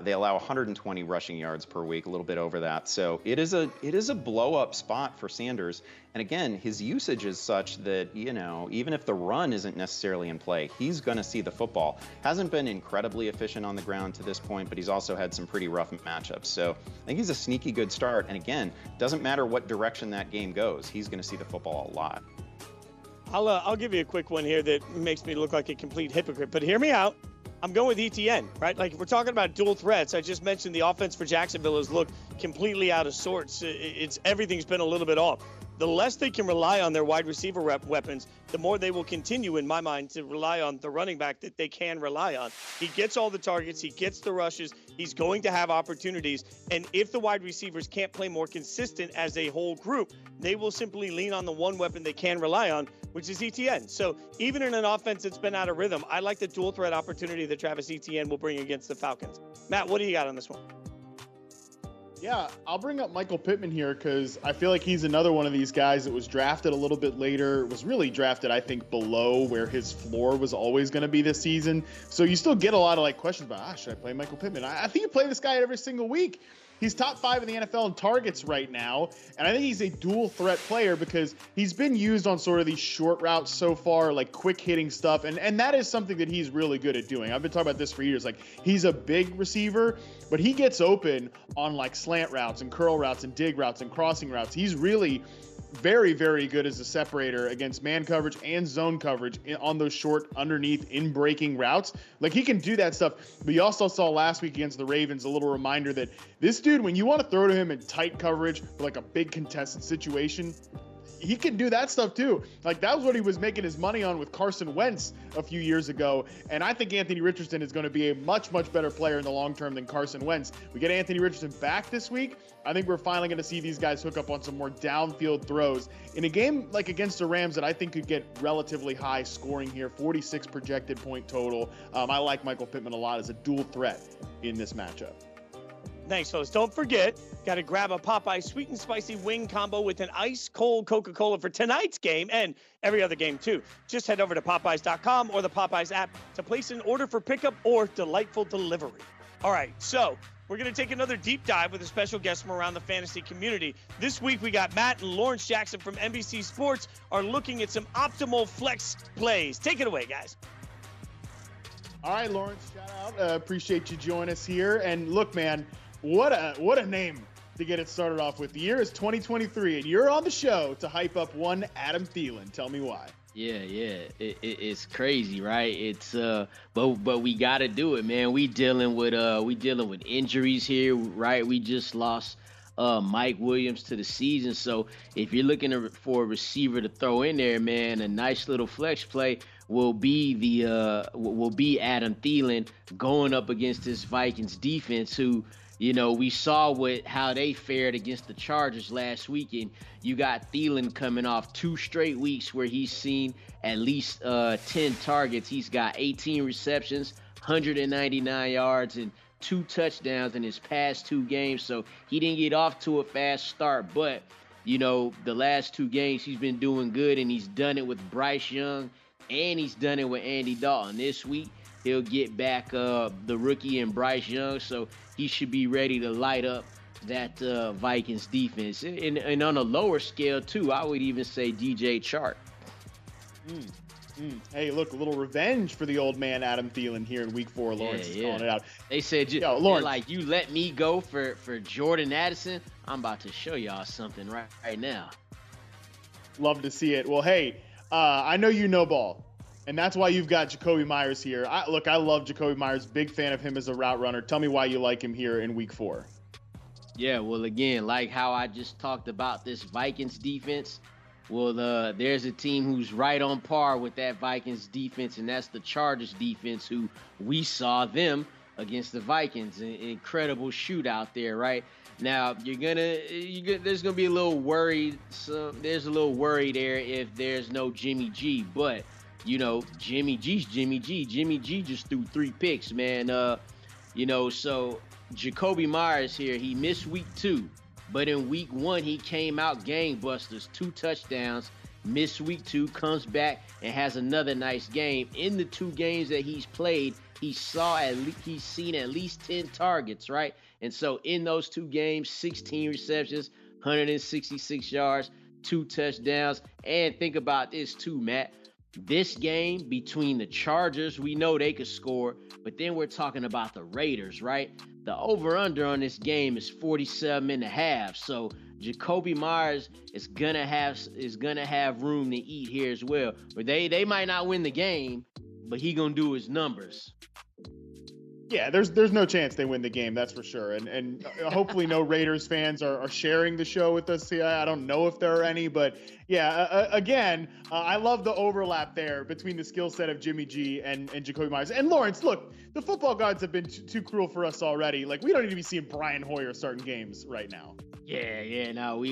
Speaker 3: They allow 120 rushing yards per week, a little bit over that. So it is a blow-up spot for Sanders. And again, his usage is such that, even if the run isn't necessarily in play, he's going to see the football. Hasn't been incredibly efficient on the ground to this point, but he's also had some pretty rough matchups. So I think he's a sneaky good start. And again, doesn't matter what direction that game goes, he's going to see the football a lot.
Speaker 2: I'll give you a quick one here that makes me look like a complete hypocrite, but hear me out. I'm going with ETN, right? Like, if we're talking about dual threats, I just mentioned the offense for Jacksonville has looked completely out of sorts. Everything's been a little bit off. The less they can rely on their wide receiver weapons, the more they will continue, in my mind, to rely on the running back that they can rely on. He gets all the targets. He gets the rushes. He's going to have opportunities. And if the wide receivers can't play more consistent as a whole group, they will simply lean on the one weapon they can rely on, which is ETN. So even in an offense that's been out of rhythm, I like the dual threat opportunity that Travis Etienne will bring against the Falcons. Matt, what do you got on this one?
Speaker 4: Yeah, I'll bring up Michael Pittman here because I feel like he's another one of these guys that was drafted a little bit later, was really drafted, I think, below where his floor was always going to be this season. So you still get a lot of like questions about, should I play Michael Pittman? I think you play this guy every single week. He's top 5 in the NFL in targets right now, and I think he's a dual threat player because he's been used on sort of these short routes so far, like quick hitting stuff, and that is something that he's really good at doing. I've been talking about this for years. Like, he's a big receiver, but he gets open on like slant routes and curl routes and dig routes and crossing routes. He's really very, very good as a separator against man coverage and zone coverage on those short underneath in breaking routes. Like, he can do that stuff. But you also saw last week against the Ravens a little reminder that this dude, when you want to throw to him in tight coverage for like a big contested situation, he can do that stuff too. Like, that was what he was making his money on with Carson Wentz a few years ago. And I think Anthony Richardson is going to be a much, much better player in the long term than Carson Wentz. We get Anthony Richardson back this week. I think we're finally going to see these guys hook up on some more downfield throws in a game like against the Rams that I think could get relatively high scoring here, 46 projected point total. I like Michael Pittman a lot as a dual threat in this matchup.
Speaker 2: Thanks, fellas. Don't forget, got to grab a Popeye sweet and spicy wing combo with an ice cold Coca-Cola for tonight's game and every other game too. Just head over to Popeyes.com or the Popeyes app to place an order for pickup or delightful delivery. All right, so we're going to take another deep dive with a special guest from around the fantasy community. This week, we got Matt and Lawrence Jackson from NBC Sports are looking at some optimal flex plays. Take it away, guys.
Speaker 4: All right, Lawrence, shout out. Appreciate you joining us here. And look, man, what a name to get it started off with. The year is 2023, and you're on the show to hype up one Adam Thielen. Tell me why.
Speaker 6: Yeah, it's crazy, right? It's but we got to do it, man. We dealing with injuries here, right? We just lost Mike Williams to the season, so if you're looking for a receiver to throw in there, man, a nice little flex play will be Adam Thielen going up against this Vikings defense, who, you know, we saw how they fared against the Chargers last weekend. You got Thielen coming off 2 straight weeks where he's seen at least 10 targets. He's got 18 receptions, 199 yards, and 2 touchdowns in his past 2 games. So he didn't get off to a fast start, but, you know, the last 2 games he's been doing good, and he's done it with Bryce Young, and he's done it with Andy Dalton. This week, he'll get back the rookie and Bryce Young, so he should be ready to light up that Vikings defense. And on a lower scale, too, I would even say DJ Chark.
Speaker 4: Hey, look, a little revenge for the old man Adam Thielen here in Week 4. Lawrence is calling it out.
Speaker 6: They said,
Speaker 4: Lawrence,
Speaker 6: like, you let me go for Jordan Addison. I'm about to show y'all something right now.
Speaker 4: Love to see it. Well, hey, I know you know ball, and that's why you've got Jacoby Myers here. I love Jacoby Myers. Big fan of him as a route runner. Tell me why you like him here in Week 4.
Speaker 6: Yeah, well, again, like how I just talked about this Vikings defense, well, there's a team who's right on par with that Vikings defense, and that's the Chargers defense, who we saw them against the Vikings. An incredible shootout there, right? Now, there's gonna be a little worried. There's a little worry there if there's no Jimmy G, but you know, Jimmy G's Jimmy G. Jimmy G just threw 3 picks, man. So Jacoby Myers here, he missed week 2, but in week 1 he came out gangbusters, 2 touchdowns. Missed week 2, comes back and has another nice game. In the 2 games that he's played, he's seen at least 10 targets, right? And so in those 2 games, 16 receptions, 166 yards, 2 touchdowns. And think about this too, Matt. This game between the Chargers, we know they could score, but then we're talking about the Raiders, right? The over-under on this game is 47.5. So Jacoby Myers is gonna have room to eat here as well. But they might not win the game, but he gonna do his numbers.
Speaker 4: Yeah, there's no chance they win the game, that's for sure. And hopefully no Raiders fans are sharing the show with us here. I don't know if there are any, but yeah, again, I love the overlap there between the skill set of Jimmy G and Jacoby Myers. And Lawrence, look, the football gods have been too cruel for us already. Like, we don't need to be seeing Brian Hoyer starting games right now.
Speaker 6: Yeah, no,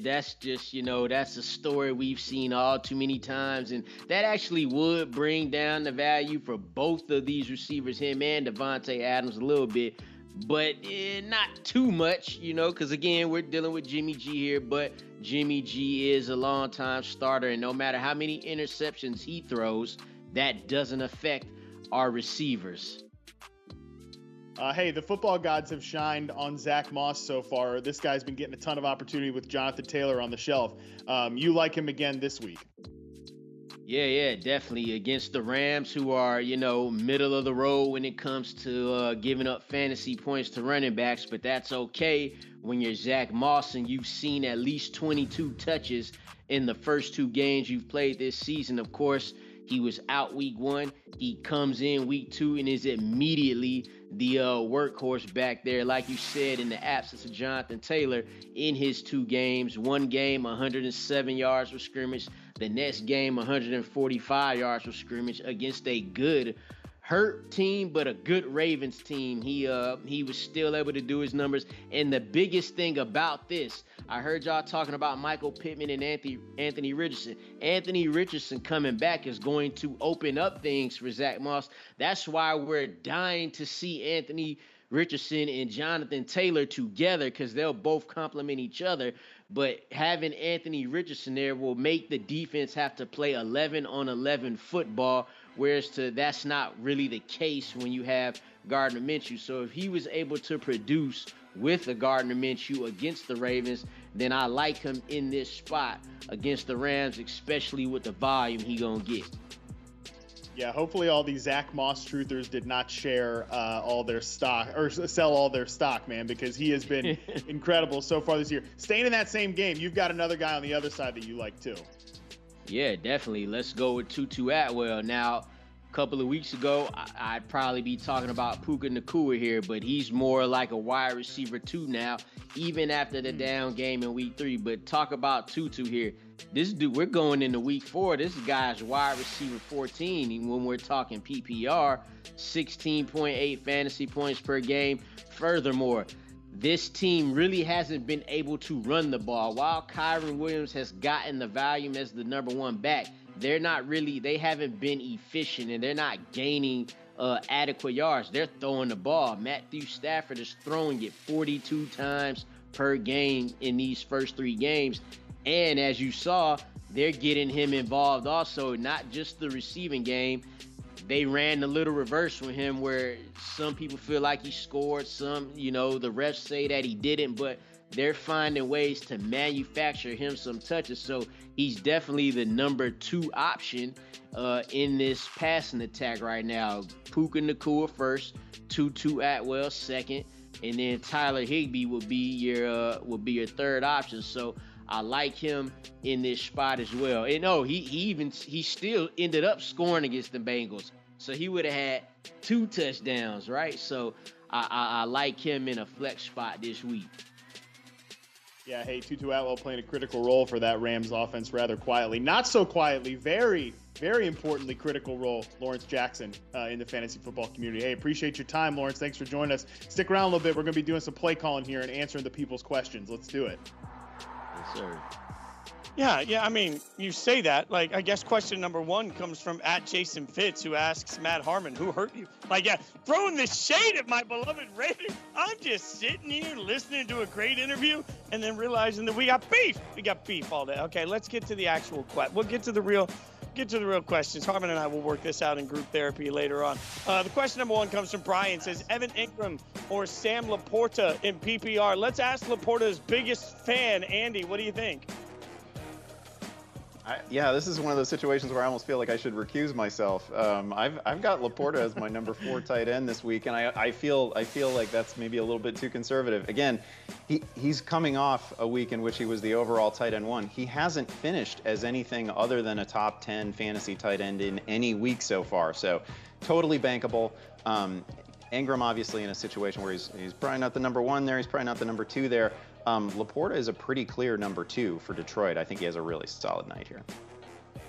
Speaker 6: that's just, you know, that's a story we've seen all too many times, and that actually would bring down the value for both of these receivers, him and Devontae Adams, a little bit. but not too much, because again, we're dealing with Jimmy G here, but Jimmy G is a long-time starter, and no matter how many interceptions he throws, that doesn't affect our receivers.
Speaker 4: Hey, the football gods have shined on Zach Moss so far. This guy's been getting a ton of opportunity with Jonathan Taylor on the shelf. You like him again this week?
Speaker 6: Yeah, definitely. Against the Rams, who are, middle of the road when it comes to giving up fantasy points to running backs, but that's okay when you're Zach Moss and you've seen at least 22 touches in the first 2 games you've played this season. Of course, he was out week 1. He comes in week 2 and is immediately the workhorse back there, like you said, in the absence of Jonathan Taylor in his 2 games. 1 game, 107 yards for scrimmage. The next game, 145 yards for scrimmage against a good hurt team, but a good Ravens team. He was still able to do his numbers. And the biggest thing about this, I heard y'all talking about Michael Pittman and Anthony Richardson. Anthony Richardson coming back is going to open up things for Zach Moss. That's why we're dying to see Anthony Richardson and Jonathan Taylor together, because they'll both complement each other. But having Anthony Richardson there will make the defense have to play 11-on-11 football, whereas that's not really the case when you have Gardner Minshew. So if he was able to produce with a Gardner Minshew against the Ravens, then I like him in this spot against the Rams, especially with the volume he gonna get.
Speaker 4: Yeah, hopefully all these Zach Moss truthers did not share all their stock or sell all their stock, man, because he has been incredible so far this year. Staying in that same game, you've got another guy on the other side that you like too.
Speaker 6: Yeah, definitely. Let's go with Tutu Atwell. Now, a couple of weeks ago, I'd probably be talking about Puka Nacua here, but he's more like a wide receiver 2 now, even after the down game in week 3. But talk about Tutu here. This dude, we're going into week 4. This guy's wide receiver 14 when we're talking PPR, 16.8 fantasy points per game. Furthermore, this team really hasn't been able to run the ball. While Kyron Williams has gotten the volume as the number 1 back, they haven't been efficient, and they're not gaining adequate yards. They're throwing the ball. Matthew Stafford is throwing it 42 times per game in these first 3 games. And as you saw, they're getting him involved also, not just the receiving game. They ran a little reverse with him where some people feel like he scored, some, the refs say that he didn't, but they're finding ways to manufacture him some touches. So he's definitely the number 2 option in this passing attack right now. Puka Nacua first, Tutu Atwell second, and then Tyler Higbee will be your third option. So I like him in this spot as well. And he still ended up scoring against the Bengals. So he would have had 2 touchdowns, right? So I like him in a flex spot this week.
Speaker 4: Yeah, hey, Tutu Atwell playing a critical role for that Rams offense rather quietly. Not so quietly, very, very importantly critical role, Lawrence Jackson in the fantasy football community. Hey, appreciate your time, Lawrence. Thanks for joining us. Stick around a little bit. We're going to be doing some play calling here and answering the people's questions. Let's do it.
Speaker 6: Yes, sir.
Speaker 2: Yeah. I mean, you say that. Like, I guess question number 1 comes from @Jason Fitz, who asks Matt Harmon, who hurt you? Like, yeah, throwing this shade at my beloved Raiders. I'm just sitting here listening to a great interview and then realizing that we got beef. We got beef all day. Okay, let's get to the actual question. We'll get to the real questions. Harmon and I will work this out in group therapy later on. The question number 1 comes from Brian. Says Evan Ingram or Sam Laporta in PPR. Let's ask Laporta's biggest fan, Andy. What do you think?
Speaker 3: This is one of those situations where I almost feel like I should recuse myself. I've got Laporta as my number 4 tight end this week, and I feel like that's maybe a little bit too conservative. Again, he's coming off a week in which he was the overall tight end 1. He hasn't finished as anything other than a top 10 fantasy tight end in any week so far, so totally bankable. Ingram obviously in a situation where he's probably not the number 1 there, he's probably not the number 2 there. Laporta is a pretty clear number 2 for Detroit. I think he has a really solid night here.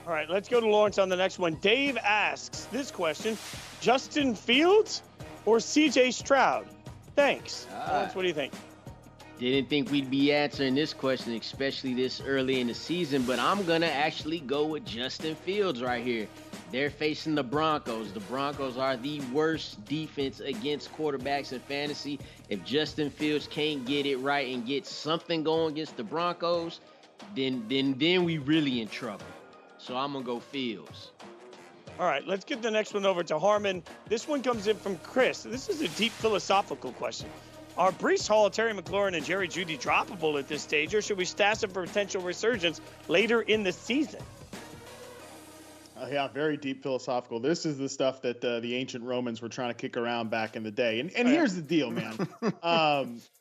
Speaker 2: All right, let's go to Lawrence on the next one. Dave asks this question: Justin Fields or CJ Stroud? Thanks. Lawrence, what do you think?
Speaker 6: Didn't think we'd be answering this question, especially this early in the season, but I'm going to actually go with Justin Fields right here. They're facing the Broncos. The Broncos are the worst defense against quarterbacks in fantasy. If Justin Fields can't get it right and get something going against the Broncos, then we really in trouble. So I'm going to go Fields.
Speaker 2: All right, let's get the next one over to Harmon. This one comes in from Chris. This is a deep philosophical question. Are Breece Hall, Terry McLaurin, and Jerry Jeudy droppable at this stage, or should we stash them for potential resurgence later in the season?
Speaker 4: Yeah, very deep philosophical. This is the stuff that the ancient Romans were trying to kick around back in the day. And here's the deal, man.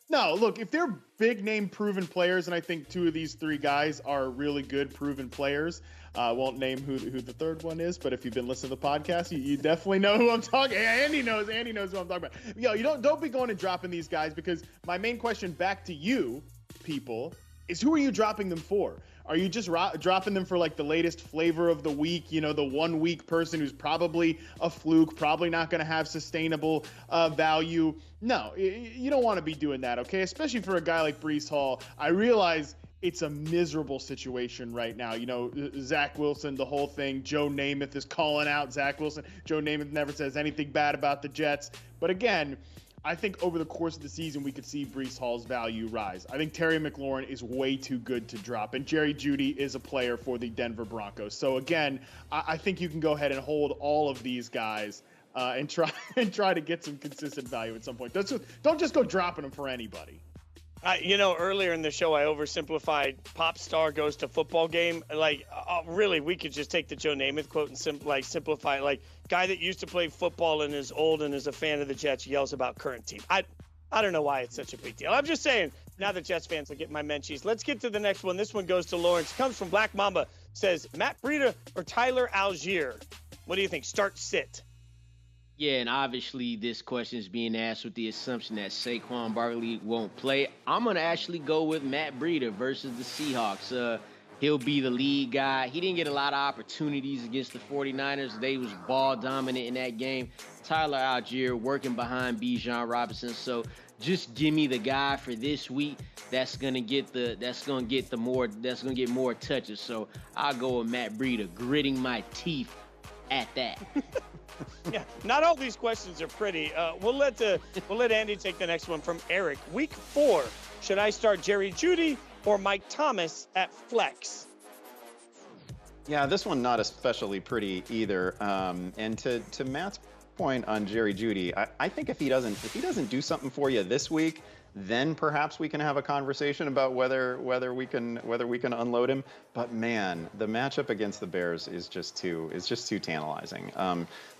Speaker 4: No, look, if they're big name proven players, and I think two of these three guys are really good proven players. I won't name who the third one is, but if you've been listening to the podcast, you definitely know who I'm talking. Andy knows who I'm talking about. Yo, you don't be going and dropping these guys, because my main question back to you people is, who are you dropping them for? Are you just dropping them for like the latest flavor of the week? You know, the 1 week person who's probably a fluke, probably not going to have sustainable value. No, you don't want to be doing that, okay? Especially for a guy like Breece Hall. I realize it's a miserable situation right now. You know, Zach Wilson, the whole thing. Joe Namath is calling out Zach Wilson. Joe Namath never says anything bad about the Jets. But again, I think over the course of the season, we could see Breece Hall's value rise. I think Terry McLaurin is way too good to drop, and Jerry Jeudy is a player for the Denver Broncos. So again, I think you can go ahead and hold all of these guys and try to get some consistent value at some point. Don't just go dropping them for anybody.
Speaker 2: Earlier in the show, I oversimplified pop star goes to football game. Really, we could just take the Joe Namath quote and simplify it. Like, guy that used to play football and is old and is a fan of the Jets yells about current team. I don't know why it's such a big deal. I'm just saying, now that Jets fans will get my menchies. Let's get to the next one. This one goes to Lawrence. Comes from Black Mamba. Says, Matt Breida or Tyler Algier? What do you think? Start, sit.
Speaker 6: Yeah, and obviously this question is being asked with the assumption that Saquon Barkley won't play. I'm going to actually go with Matt Breida versus the Seahawks. He'll be the lead guy. He didn't get a lot of opportunities against the 49ers. They was ball dominant in that game. Tyler Algier working behind Bijan Robinson. So just give me the guy for this week that's going to get more touches. So I'll go with Matt Breida, gritting my teeth at that.
Speaker 2: Yeah, not all these questions are pretty. We'll let Andy take the next one from Eric. Week 4, should I start Jerry Jeudy or Mike Thomas at flex?
Speaker 3: Yeah, this one not especially pretty either. And to Matt's point on Jerry Jeudy, I think if he doesn't do something for you this week, then perhaps we can have a conversation about whether we can unload him. But man, the matchup against the Bears is just too tantalizing.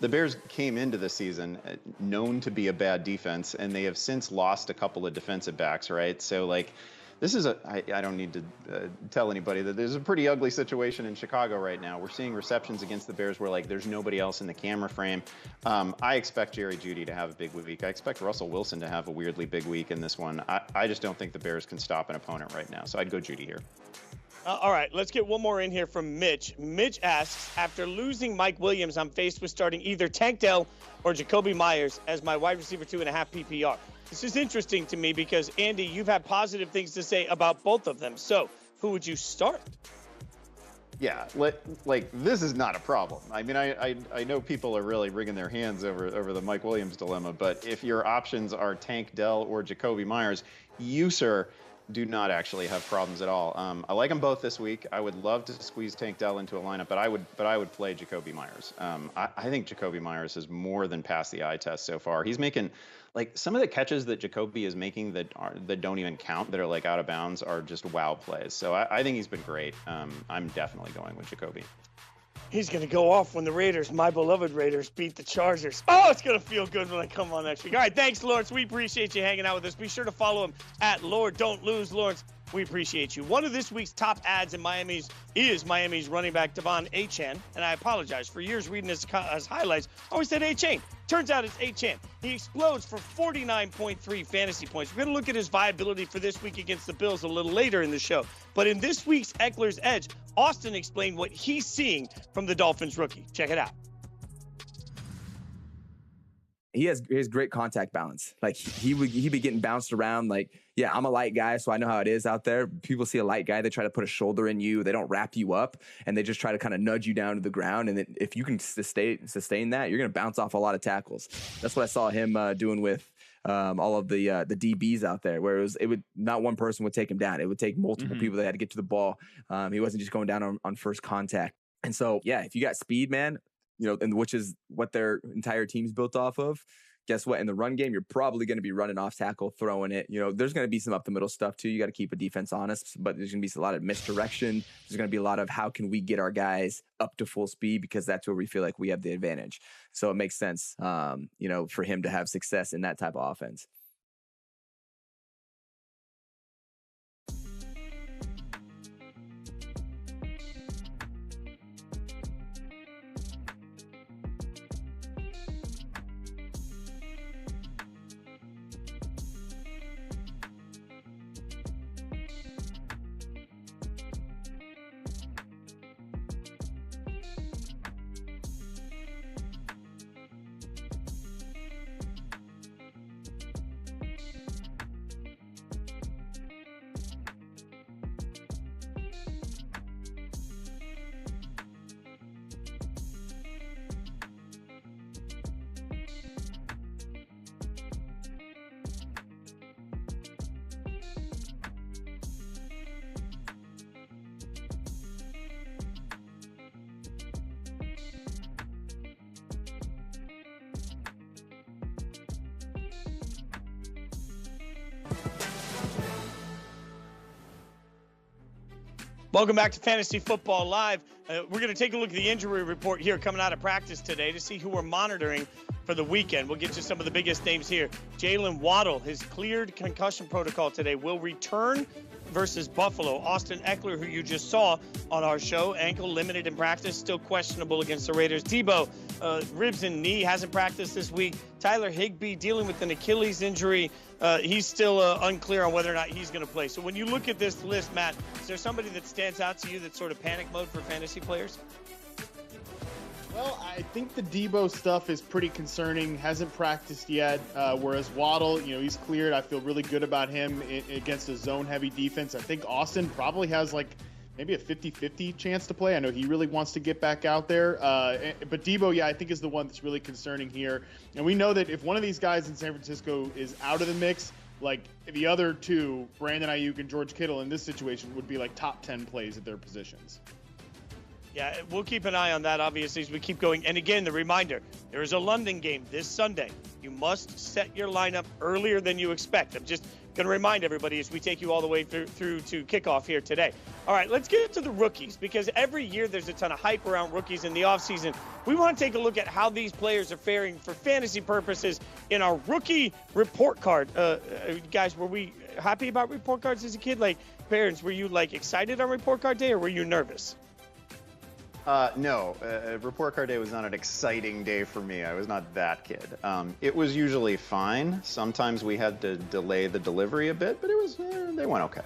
Speaker 3: The Bears came into the season known to be a bad defense, and they have since lost a couple of defensive backs, right? So like, this is I don't need to tell anybody that there's a pretty ugly situation in Chicago right now. We're seeing receptions against the Bears where like there's nobody else in the camera frame. I expect Jerry Jeudy to have a big week. I expect Russell Wilson to have a weirdly big week in this one. I just don't think the Bears can stop an opponent right now. So I'd go Jeudy here.
Speaker 2: All right, let's get one more in here from Mitch. Mitch asks, after losing Mike Williams, I'm faced with starting either Tank Dell or Jacoby Myers as my wide receiver 2.5 PPR. This is interesting to me because, Andy, you've had positive things to say about both of them. So who would you start?
Speaker 3: Yeah, like this is not a problem. I mean, I know people are really wringing their hands over the Mike Williams dilemma, but if your options are Tank Dell or Jacoby Myers, you, sir, do not actually have problems at all. I like them both this week. I would love to squeeze Tank Dell into a lineup, but I would play Jacoby Myers. I think Jacoby Myers has more than passed the eye test so far. He's making, like, some of the catches that Jacoby is making that don't even count, that are like out of bounds, are just wow plays. So I think he's been great. I'm definitely going with Jacoby.
Speaker 2: He's going to go off when the Raiders, my beloved Raiders, beat the Chargers. Oh, it's going to feel good when I come on next week. All right, thanks, Lawrence. We appreciate you hanging out with us. Be sure to follow him at Lord Don't Lose. Lawrence, we appreciate you. One of this week's top ads in Miami's running back, De'Von Achane. And I apologize. For years reading his highlights, I always said Achane. Turns out it's Achane. He explodes for 49.3 fantasy points. We're going to look at his viability for this week against the Bills a little later in the show. But in this week's Eckler's Edge, Austin explained what he's seeing from the Dolphins rookie. Check it out.
Speaker 7: he has great contact balance. Like he'd be getting bounced around. Like, yeah, I'm a light guy, so I know how it is out there. People see a light guy, they try to put a shoulder in you. They don't wrap you up, and they just try to kind of nudge you down to the ground. And if you can sustain that, you're going to bounce off a lot of tackles. That's what I saw him doing with all of the DBs out there, where it would not one person would take him down. It would take multiple people that had to get to the ball. He wasn't just going down on first contact. And so, yeah, if you got speed, man, and which is what their entire team's built off of. Guess what? In the run game, you're probably going to be running off tackle, throwing it. There's going to be some up the middle stuff too. You got to keep a defense honest, but there's going to be a lot of misdirection. There's going to be a lot of how can we get our guys up to full speed, because that's where we feel like we have the advantage. So it makes sense, for him to have success in that type of offense.
Speaker 2: Welcome back to Fantasy Football Live. We're going to take a look at the injury report here coming out of practice today to see who we're monitoring for the weekend. We'll get to some of the biggest names here. Jalen Waddle, his cleared concussion protocol today, will return versus Buffalo. Austin Eckler, who you just saw on our show, ankle limited in practice, still questionable against the Raiders. Debo, ribs and knee, hasn't practiced this week. Tyler Higbee dealing with an Achilles injury. He's still unclear on whether or not he's going to play. So when you look at this list, Matt, is there somebody that stands out to you that's sort of panic mode for fantasy players?
Speaker 4: Well, I think the Debo stuff is pretty concerning. Hasn't practiced yet, whereas Waddle, he's cleared. I feel really good about him against a zone-heavy defense. I think Austin probably has maybe a 50-50 chance to play. I know he really wants to get back out there. But Debo, I think is the one that's really concerning here. And we know that if one of these guys in San Francisco is out of the mix, like the other two, Brandon Ayuk and George Kittle in this situation would be top 10 plays at their positions.
Speaker 2: Yeah, we'll keep an eye on that, obviously, as we keep going. And again, the reminder, there is a London game this Sunday. You must set your lineup earlier than you expect. I'm just going to remind everybody as we take you all the way through to kickoff here today. All right, let's get to the rookies, because every year there's a ton of hype around rookies in the offseason. We want to take a look at how these players are faring for fantasy purposes in our rookie report card. Guys, were we happy about report cards as a kid? Parents, were you, excited on report card day, or were you nervous?
Speaker 3: No, report card day was not an exciting day for me. I was not that kid. It was usually fine. Sometimes we had to delay the delivery a bit, but they went okay.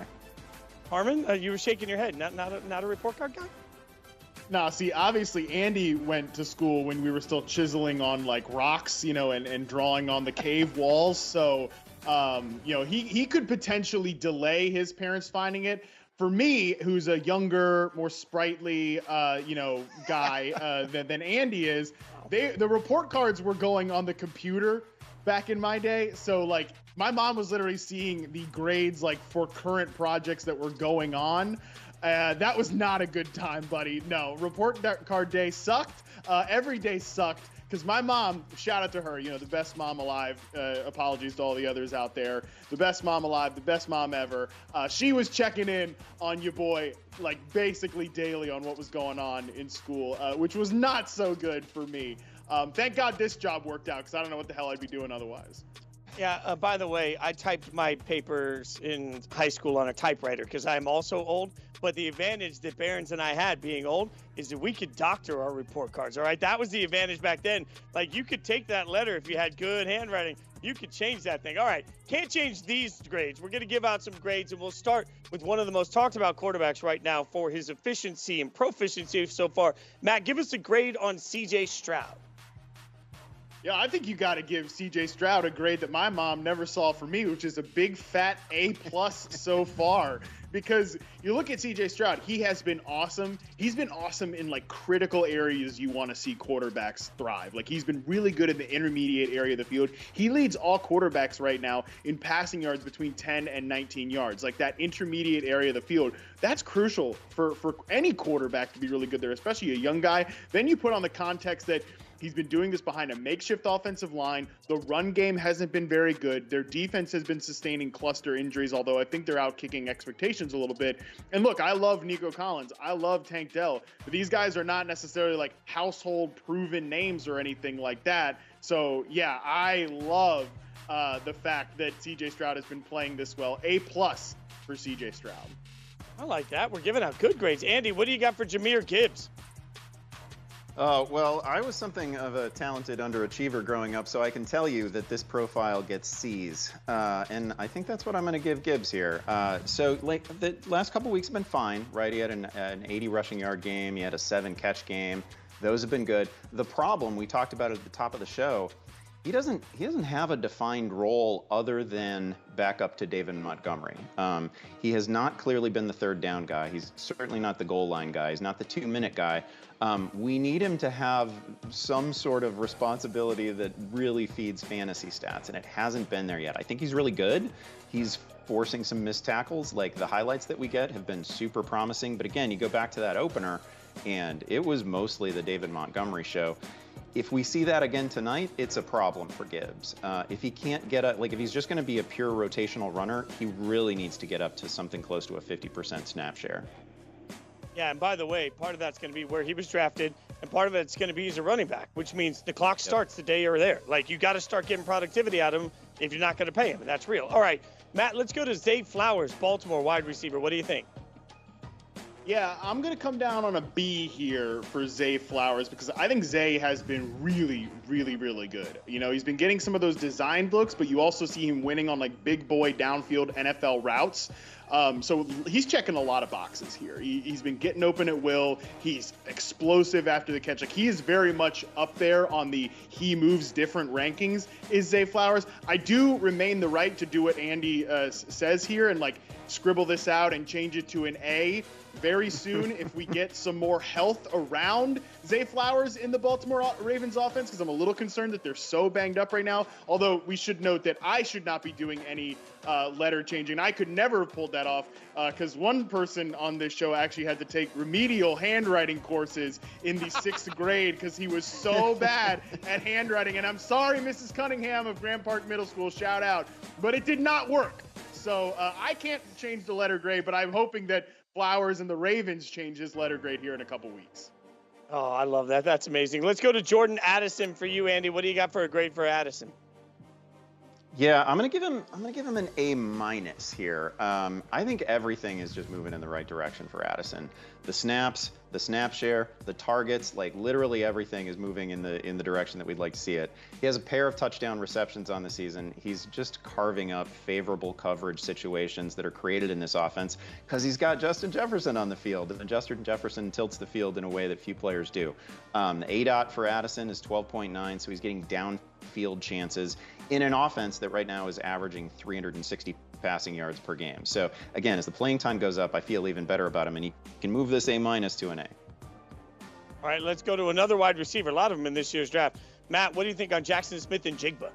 Speaker 2: Harmon, you were shaking your head. Not a report card guy?
Speaker 4: No, see, obviously Andy went to school when we were still chiseling on rocks, and drawing on the cave walls. So, he could potentially delay his parents finding it. For me, who's a younger, more sprightly, guy than Andy is, the report cards were going on the computer back in my day. So, my mom was literally seeing the grades, for current projects that were going on. That was not a good time, buddy. No, report card day sucked. Every day sucked. Because my mom, shout out to her, the best mom alive. Apologies to all the others out there. The best mom alive, the best mom ever. She was checking in on your boy, basically daily on what was going on in school, which was not so good for me. Thank God this job worked out, because I don't know what the hell I'd be doing otherwise.
Speaker 2: Yeah, by the way, I typed my papers in high school on a typewriter because I'm also old. But the advantage that Barons and I had being old is that we could doctor our report cards, all right? That was the advantage back then. You could take that letter if you had good handwriting. You could change that thing. All right, can't change these grades. We're going to give out some grades, and we'll start with one of the most talked about quarterbacks right now for his efficiency and proficiency so far. Matt, give us a grade on C.J. Stroud.
Speaker 4: Yeah, I think you got to give C.J. Stroud a grade that my mom never saw for me, which is a big fat A+ so far. Because you look at C.J. Stroud, he has been awesome. He's been awesome in like critical areas you want to see quarterbacks thrive. Like he's been really good in the intermediate area of the field. He leads all quarterbacks right now in passing yards between 10 and 19 yards. Like that intermediate area of the field, that's crucial for any quarterback to be really good there, especially a young guy. Then you put on the context that he's been doing this behind a makeshift offensive line. The run game hasn't been very good. Their defense has been sustaining cluster injuries, although I think they're out kicking expectations a little bit. And look, I love Nico Collins. I love Tank Dell. But these guys are not necessarily like household proven names or anything like that. So, yeah, I love the fact that C.J. Stroud has been playing this well. A+ for C.J. Stroud.
Speaker 2: I like that. We're giving out good grades. Andy, what do you got for Jahmyr Gibbs?
Speaker 3: Well, I was something of a talented underachiever growing up, so I can tell you that this profile gets C's. And I think that's what I'm going to give Gibbs here. So like the last couple weeks have been fine, right? He had an 80 rushing yard game. He had a 7 catch game. Those have been good. The problem we talked about at the top of the show, he doesn't have a defined role other than backup to David Montgomery. He has not clearly been the third down guy. He's certainly not the goal line guy. He's not the 2-minute guy. We need him to have some sort of responsibility that really feeds fantasy stats, and it hasn't been there yet. I think he's really good. He's forcing some missed tackles. Like the highlights that we get have been super promising. But again, you go back to that opener, and it was mostly the David Montgomery show. If we see that again tonight, it's a problem for Gibbs. If he can't get if he's just going to be a pure rotational runner, he really needs to get up to something close to a 50% snap share.
Speaker 2: Yeah, and by the way, part of that's going to be where he was drafted, and part of it's going to be as a running back, which means the clock starts the day you're there. Like, you got to start getting productivity out of him if you're not going to pay him, and that's real. All right, Matt, let's go to Zay Flowers, Baltimore wide receiver. What do you think?
Speaker 4: Yeah, I'm going to come down on a B here for Zay Flowers because I think Zay has been really, really, really good. You know, he's been getting some of those designed looks, but you also see him winning on like big boy downfield NFL routes. So he's checking a lot of boxes here. He's been getting open at will. He's explosive after the catch. Like, he is very much up there on the he moves different rankings is Zay Flowers. I do remain the right to do what Andy says here and like scribble this out and change it to an A very soon if we get some more health around Zay Flowers in the Baltimore Ravens offense, because I'm a little concerned that they're so banged up right now. Although we should note that I should not be doing any letter changing. I could never have pulled that off because one person on this show actually had to take remedial handwriting courses in the 6th grade because he was so bad at handwriting. And I'm sorry, Mrs. Cunningham of Grand Park Middle School, shout out, but it did not work. So I can't change the letter grade, but I'm hoping that Flowers and the Ravens change his letter grade here in a couple weeks.
Speaker 2: Oh, I love that. That's amazing. Let's go to Jordan Addison for you, Andy. What do you got for a grade for Addison?
Speaker 3: Yeah, I'm gonna give him an A- here. I think everything is just moving in the right direction for Addison. The snaps, the snap share, the targets, like literally everything is moving in the direction that we'd like to see it. He has a pair of touchdown receptions on the season. He's just carving up favorable coverage situations that are created in this offense because he's got Justin Jefferson on the field, and Justin Jefferson tilts the field in a way that few players do. The ADOT for Addison is 12.9, so he's getting downfield chances in an offense that right now is averaging 360 passing yards per game. So again, as the playing time goes up, I feel even better about him, and he can move this A- to an A.
Speaker 2: All right, let's go to another wide receiver. A lot of them in this year's draft. Matt, what do you think on Jackson Smith and Jigba?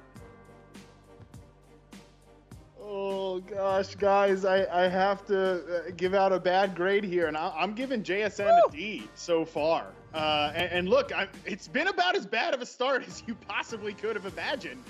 Speaker 4: Oh, gosh, guys, I have to give out a bad grade here, and I'm giving JSN a D so far. And look, it's been about as bad of a start as you possibly could have imagined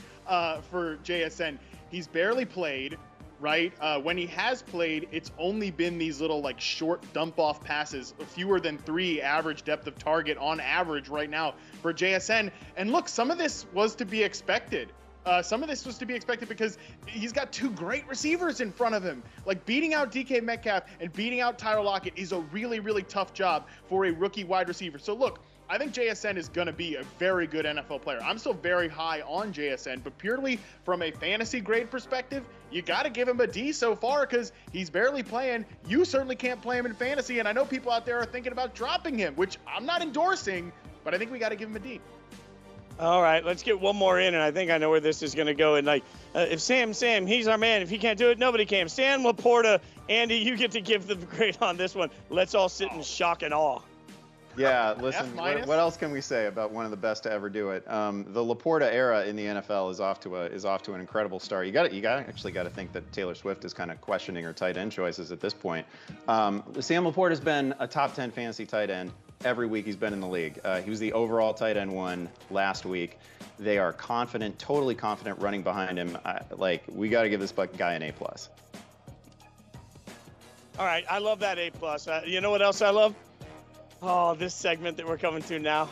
Speaker 4: for JSN. He's barely played, right? When he has played, it's only been these little like short dump off passes, fewer than 3 average depth of target on average right now for JSN. And look, some of this was to be expected. Because he's got 2 great receivers in front of him. Like, beating out DK Metcalf and beating out Tyler Lockett is a really, really tough job for a rookie wide receiver. So look, I think JSN is going to be a very good NFL player. I'm still very high on JSN, but purely from a fantasy grade perspective, you got to give him a D so far because he's barely playing. You certainly can't play him in fantasy, and I know people out there are thinking about dropping him, which I'm not endorsing, but I think we got to give him a D.
Speaker 2: All right, let's get one more in, and I think I know where this is going to go. And, if Sam, he's our man. If he can't do it, nobody can. Sam Laporta, Andy, you get to give the grade on this one. Let's all sit in shock and awe.
Speaker 3: Yeah, listen, what else can we say about one of the best to ever do it? The Laporta era in the NFL is off to an incredible start. You actually got to think that Taylor Swift is kind of questioning her tight end choices at this point. Sam Laporta has been a top 10 fantasy tight end every week he's been in the league. He was the overall tight end one last week. They are confident, totally confident running behind him. We got to give this guy an A+.
Speaker 2: All right, I love that A+. You know what else I love? Oh, this segment that we're coming to now.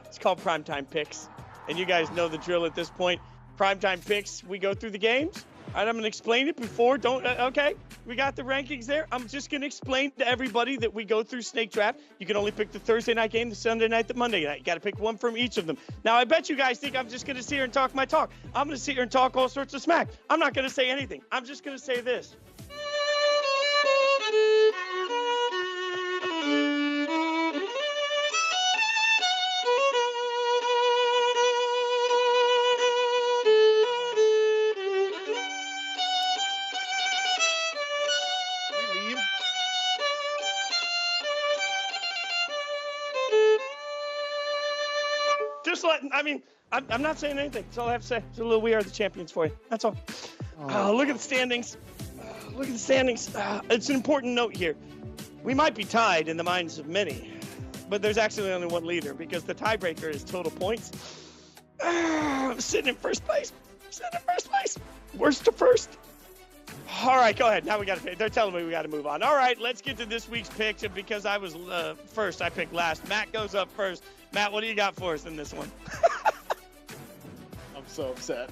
Speaker 2: It's called Primetime Picks. And you guys know the drill at this point. Primetime Picks, we go through the games. All right, I'm going to explain it before. Okay, we got the rankings there. I'm just going to explain to everybody that we go through Snake Draft. You can only pick the Thursday night game, the Sunday night, the Monday night. You got to pick one from each of them. Now, I bet you guys think I'm just going to sit here and talk my talk. I'm going to sit here and talk all sorts of smack. I'm not going to say anything. I'm just going to say this. I'm not saying anything. That's all I have to say. It's a little We Are the Champions for you. That's all. Look at the standings. Look at the standings. It's an important note here. We might be tied in the minds of many, but there's actually only one leader because the tiebreaker is total points. I'm sitting in first place. Worst to first. All right, go ahead. Now we got to pick. They're telling me we got to move on. All right, let's get to this week's picks. And because I was first, I picked last. Matt goes up first. Matt, what do you got for us in this one?
Speaker 4: I'm so upset.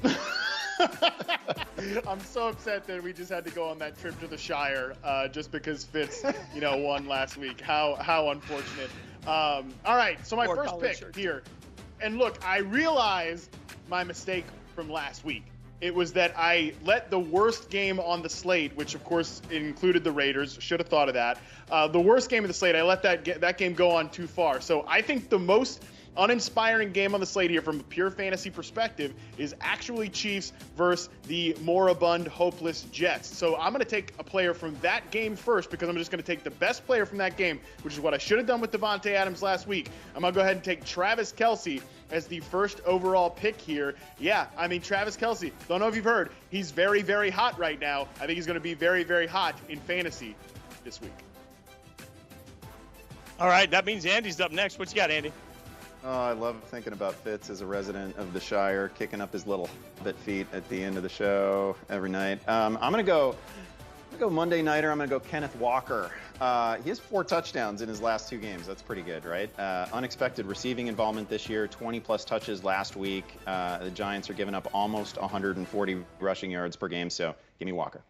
Speaker 4: I'm so upset that we just had to go on that trip to the Shire just because Fitz, won last week. How unfortunate. All right, so my first pick here. And look, I realize my mistake from last week. It was that I let the worst game on the slate, which of course included the Raiders, should have thought of that. The worst game of the slate, I let that game go on too far. So I think the most uninspiring game on the slate here from a pure fantasy perspective is actually Chiefs versus the moribund, hopeless Jets. So I'm going to take a player from that game first because I'm just going to take the best player from that game, which is what I should have done with Devontae Adams last week. I'm going to go ahead and take Travis Kelce as the first overall pick here. Yeah, Travis Kelce, don't know if you've heard, he's very, very hot right now. I think he's going to be very, very hot in fantasy this week.
Speaker 2: All right, that means Andy's up next. What you got, Andy?
Speaker 3: Oh, I love thinking about Fitz as a resident of the Shire, kicking up his little bit feet at the end of the show every night. I'm going to go Monday Nighter. I'm going to go Kenneth Walker. He has 4 touchdowns in his last 2 games. That's pretty good, right? Unexpected receiving involvement this year, 20-plus touches last week. The Giants are giving up almost 140 rushing yards per game, so give me Walker.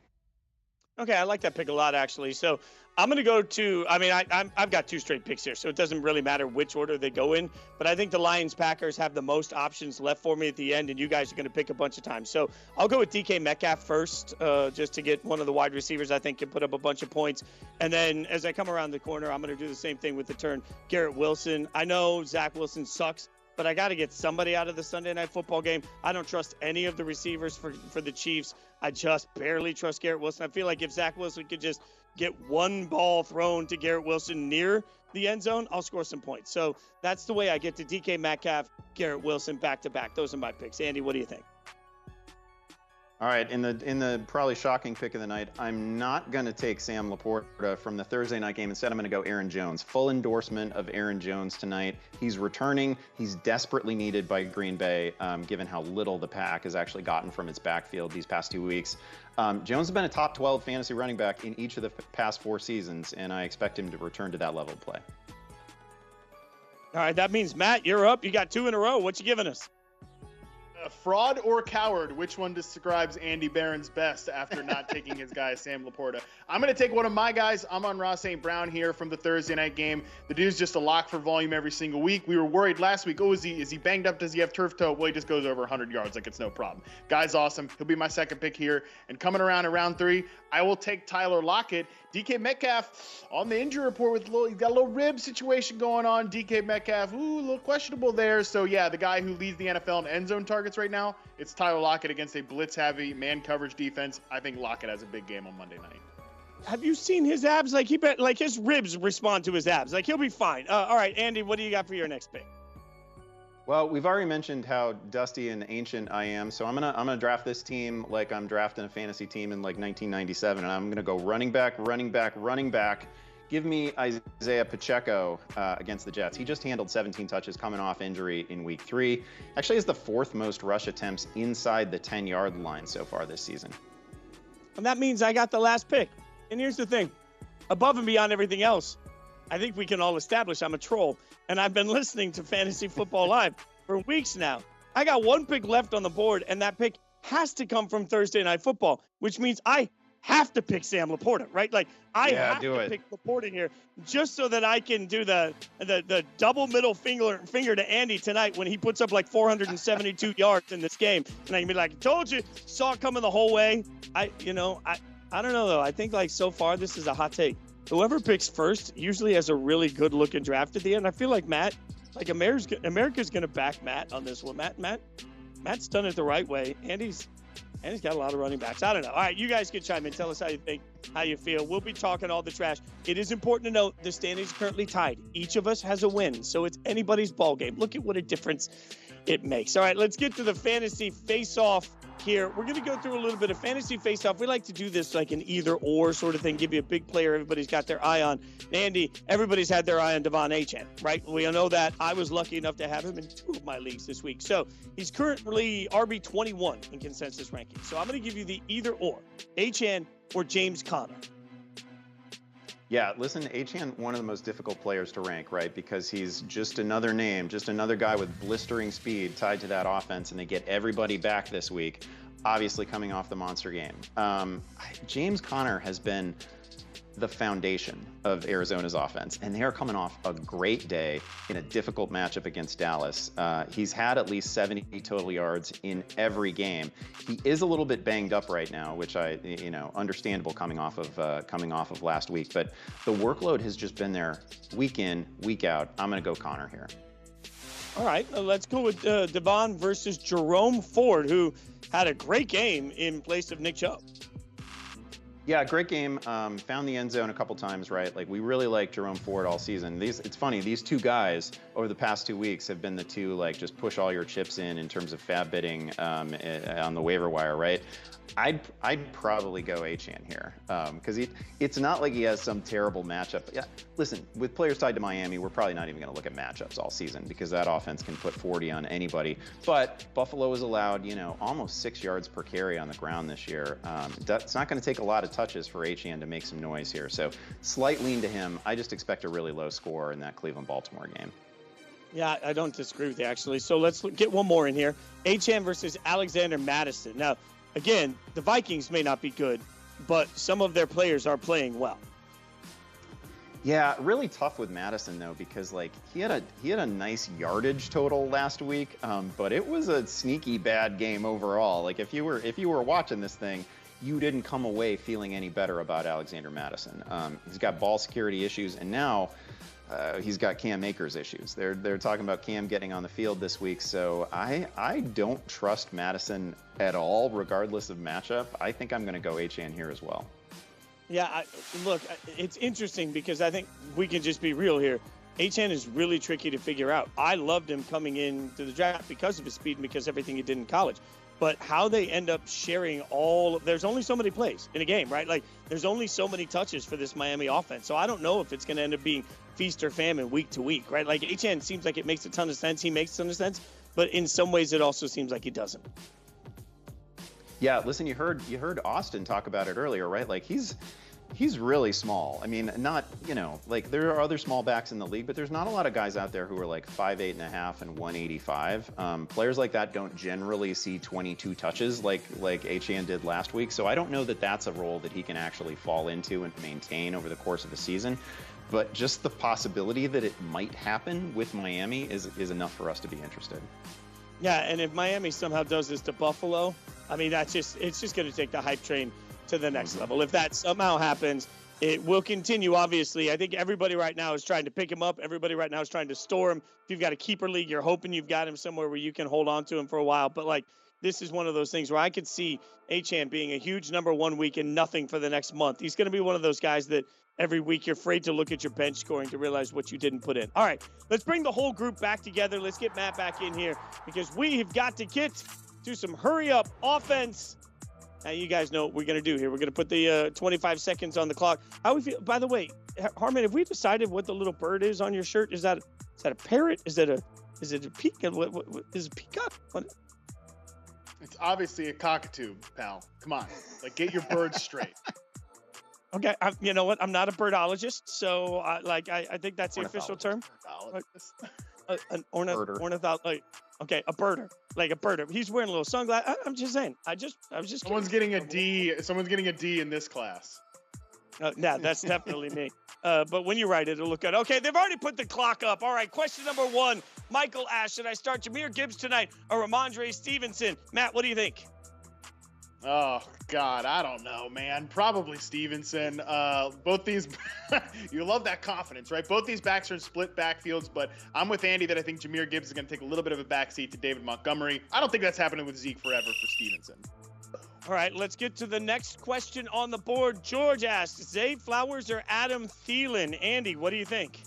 Speaker 2: Okay, I like that pick a lot, actually. So I'm going to go to, I've got 2 straight picks here, so it doesn't really matter which order they go in. But I think the Lions-Packers have the most options left for me at the end, and you guys are going to pick a bunch of times. So I'll go with DK Metcalf first, just to get one of the wide receivers I think can put up a bunch of points. And then as I come around the corner, I'm going to do the same thing with the turn. Garrett Wilson. I know Zach Wilson sucks, but I got to get somebody out of the Sunday Night Football game. I don't trust any of the receivers for the Chiefs. I just barely trust Garrett Wilson. I feel like if Zach Wilson could just get one ball thrown to Garrett Wilson near the end zone, I'll score some points. So that's the way I get to DK Metcalf, Garrett Wilson back-to-back. Those are my picks. Andy, what do you think?
Speaker 3: All right, in the probably shocking pick of the night, I'm not going to take Sam Laporta from the Thursday night game. Instead, I'm going to go Aaron Jones. Full endorsement of Aaron Jones tonight. He's returning. He's desperately needed by Green Bay, given how little the Pack has actually gotten from its backfield these past 2 weeks. Jones has been a top 12 fantasy running back in each of the past 4 seasons, and I expect him to return to that level of play.
Speaker 2: All right, that means, Matt, you're up. You got 2 in a row. What you giving us?
Speaker 4: Fraud or coward? Which one describes Andy Barron's best after not taking his guy Sam Laporta? I'm going to take one of my guys. I'm on Ross St. Brown here from the Thursday night game. The dude's just a lock for volume every single week. We were worried last week. Oh, is he banged up? Does he have turf toe? Well, he just goes over 100 yards like it's no problem. Guy's awesome. He'll be my second pick here. And coming around in round 3, I will take Tyler Lockett. DK Metcalf on the injury report with he's got a little rib situation going on. DK Metcalf, a little questionable there. So yeah, the guy who leads the NFL in end zone targets right now, it's Tyler Lockett against a blitz-heavy man coverage defense. I think Lockett has a big game on Monday night.
Speaker 2: Have you seen his abs? Like his ribs respond to his abs. Like he'll be fine. All right, Andy, what do you got for your next pick?
Speaker 3: Well, we've already mentioned how dusty and ancient I am, so I'm gonna draft this team like I'm drafting a fantasy team in like 1997, and I'm gonna go running back. Give me Isaiah Pacheco against the Jets. He just handled 17 touches coming off injury in week 3. Actually has the 4th most rush attempts inside the 10-yard line so far this season.
Speaker 2: And that means I got the last pick. And here's the thing, above and beyond everything else, I think we can all establish I'm a troll, and I've been listening to Fantasy Football Live for weeks now. I got one pick left on the board, and that pick has to come from Thursday Night Football, which means I have to pick Sam Laporta, right? Like I have to pick Laporta here just so that I can do the double middle finger to Andy tonight when he puts up like 472 yards in this game, and I can be like, "Told you, saw it coming the whole way." I don't know though. I think like so far this is a hot take. Whoever picks first usually has a really good looking draft at the end. I feel like America's going to back Matt on this one. Matt's done it the right way. Andy's got a lot of running backs. I don't know. All right, you guys can chime in. Tell us how you think, how you feel. We'll be talking all the trash. It is important to note the standings currently tied. Each of us has a win, so it's anybody's ball game. Look at what a difference it makes. All right, let's get to the fantasy face-off here. We're going to go through a little bit of fantasy face-off. We like to do this like an either-or sort of thing, give you a big player everybody's got their eye on. Andy, everybody's had their eye on De'Von Achane, right? We all know that. I was lucky enough to have him in 2 of my leagues this week. So he's currently RB21 in consensus rankings. So I'm going to give you the either-or, Achane or James Conner.
Speaker 3: Yeah, listen, Achane, one of the most difficult players to rank, right? Because he's just another name, just another guy with blistering speed tied to that offense, and they get everybody back this week, obviously coming off the monster game. James Conner has been the foundation of Arizona's offense, and they are coming off a great day in a difficult matchup against Dallas. He's had at least 70 total yards in every game. He is a little bit banged up right now, which understandable coming off of last week, but the workload has just been there week in, week out. I'm going to go Conner here.
Speaker 2: All right, let's go with De'Von versus Jerome Ford, who had a great game in place of Nick Chubb.
Speaker 3: Yeah, great game. Found the end zone a couple times, right? Like, we really like Jerome Ford all season. It's funny, these 2 guys over the past 2 weeks have been the 2, like, just push all your chips in terms of fab bidding on the waiver wire, right? I'd probably go Achane here because it's not like he has some terrible matchup. Yeah, listen, with players tied to Miami, we're probably not even going to look at matchups all season because that offense can put 40 on anybody. But Buffalo has allowed, almost 6 yards per carry on the ground this year. That's not going to take a lot of touches for Achane to make some noise here. So slight lean to him. I just expect a really low score in that Cleveland-Baltimore game.
Speaker 2: Yeah, I don't disagree with you, actually. So let's get one more in here. Achane versus Alexander Mattison. Now, again, the Vikings may not be good, but some of their players are playing well.
Speaker 3: Yeah, really tough with Madison though, because like he had a nice yardage total last week, but it was a sneaky bad game overall. Like if you were watching this thing, you didn't come away feeling any better about Alexander Mattison. He's got ball security issues, and now he's got Cam Akers issues. They're talking about Cam getting on the field this week, so I don't trust Madison at all, regardless of matchup. I think I'm going to go Achane here as well.
Speaker 2: Yeah, look, it's interesting because I think we can just be real here. Achane is really tricky to figure out. I loved him coming into the draft because of his speed and because everything he did in college. But how they end up sharing there's only so many plays in a game, right? Like, there's only so many touches for this Miami offense. So I don't know if it's going to end up being feast or famine week to week, right? Like, Achane seems like it makes a ton of sense. He makes a ton of sense. But in some ways, it also seems like he doesn't.
Speaker 3: Yeah, listen, you heard Austin talk about it earlier, right? Like he's really small. I mean, not, like there are other small backs in the league, but there's not a lot of guys out there who are like 5'8.5" and 185. Players like that don't generally see 22 touches like Achane did last week. So I don't know that that's a role that he can actually fall into and maintain over the course of the season. But just the possibility that it might happen with Miami is enough for us to be interested.
Speaker 2: Yeah, and if Miami somehow does this to Buffalo, I mean, it's just going to take the hype train to the next level. If that somehow happens, it will continue, obviously. I think everybody right now is trying to pick him up. Everybody right now is trying to store him. If you've got a keeper league, you're hoping you've got him somewhere where you can hold on to him for a while. But, like, this is one of those things where I could see Achane being a huge number 1 week and nothing for the next month. He's going to be one of those guys that every week you're afraid to look at your bench scoring to realize what you didn't put in. All right, let's bring the whole group back together. Let's get Matt back in here because we have got to get to some hurry-up offense. Now, you guys know what we're going to do here. We're going to put the 25 seconds on the clock. How we feel? By the way, Harmon, have we decided what the little bird is on your shirt? Is that a parrot? Is it a peacock? What is it, peacock? What?
Speaker 4: It's obviously a cockatoo, pal. Come on, like get your birds straight.
Speaker 2: Okay, you know what? I'm not a birdologist, so I think that's the official term. An ornithologist. Okay, a birder, like a birder. He's wearing a little sunglasses. I'm just saying. I was just.
Speaker 4: Someone's getting a D. Someone's getting a D in this class.
Speaker 2: Yeah, that's definitely me. But when you write it, it'll look good. Okay, they've already put the clock up. All right, question number 1. Michael asks, should I start Jahmyr Gibbs tonight or Ramondre Stevenson? Matt, what do you think?
Speaker 4: Oh, God, I don't know, man. Probably Stevenson. Both these, you love that confidence, right? Both these backs are in split backfields, but I'm with Andy that I think Jahmyr Gibbs is going to take a little bit of a backseat to David Montgomery. I don't think that's happening with Zeke forever for Stevenson.
Speaker 2: All right, let's get to the next question on the board. George asks, Zay Flowers or Adam Thielen? Andy, what do you think?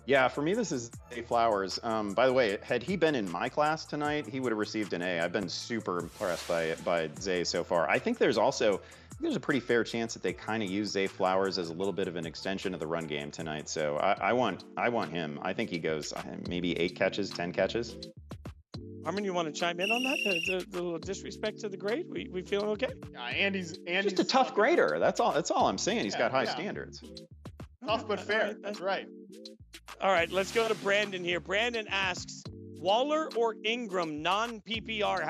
Speaker 3: Yeah, for me, this is Zay Flowers. By the way, had he been in my class tonight, he would have received an A. I've been super impressed by Zay so far. I think there's a pretty fair chance that they kind of use Zay Flowers as a little bit of an extension of the run game tonight. So I want him. I think he goes maybe 8 catches, 10 catches.
Speaker 2: Harmon, you want to chime in on that? The little disrespect to the grade? We feeling okay?
Speaker 4: Andy's
Speaker 3: just a tough grader. That's all I'm saying. He's got high standards.
Speaker 4: Tough but fair. That's right.
Speaker 2: All right, let's go to Brandon here. Brandon asks, Waller or Ingram, non-PPR,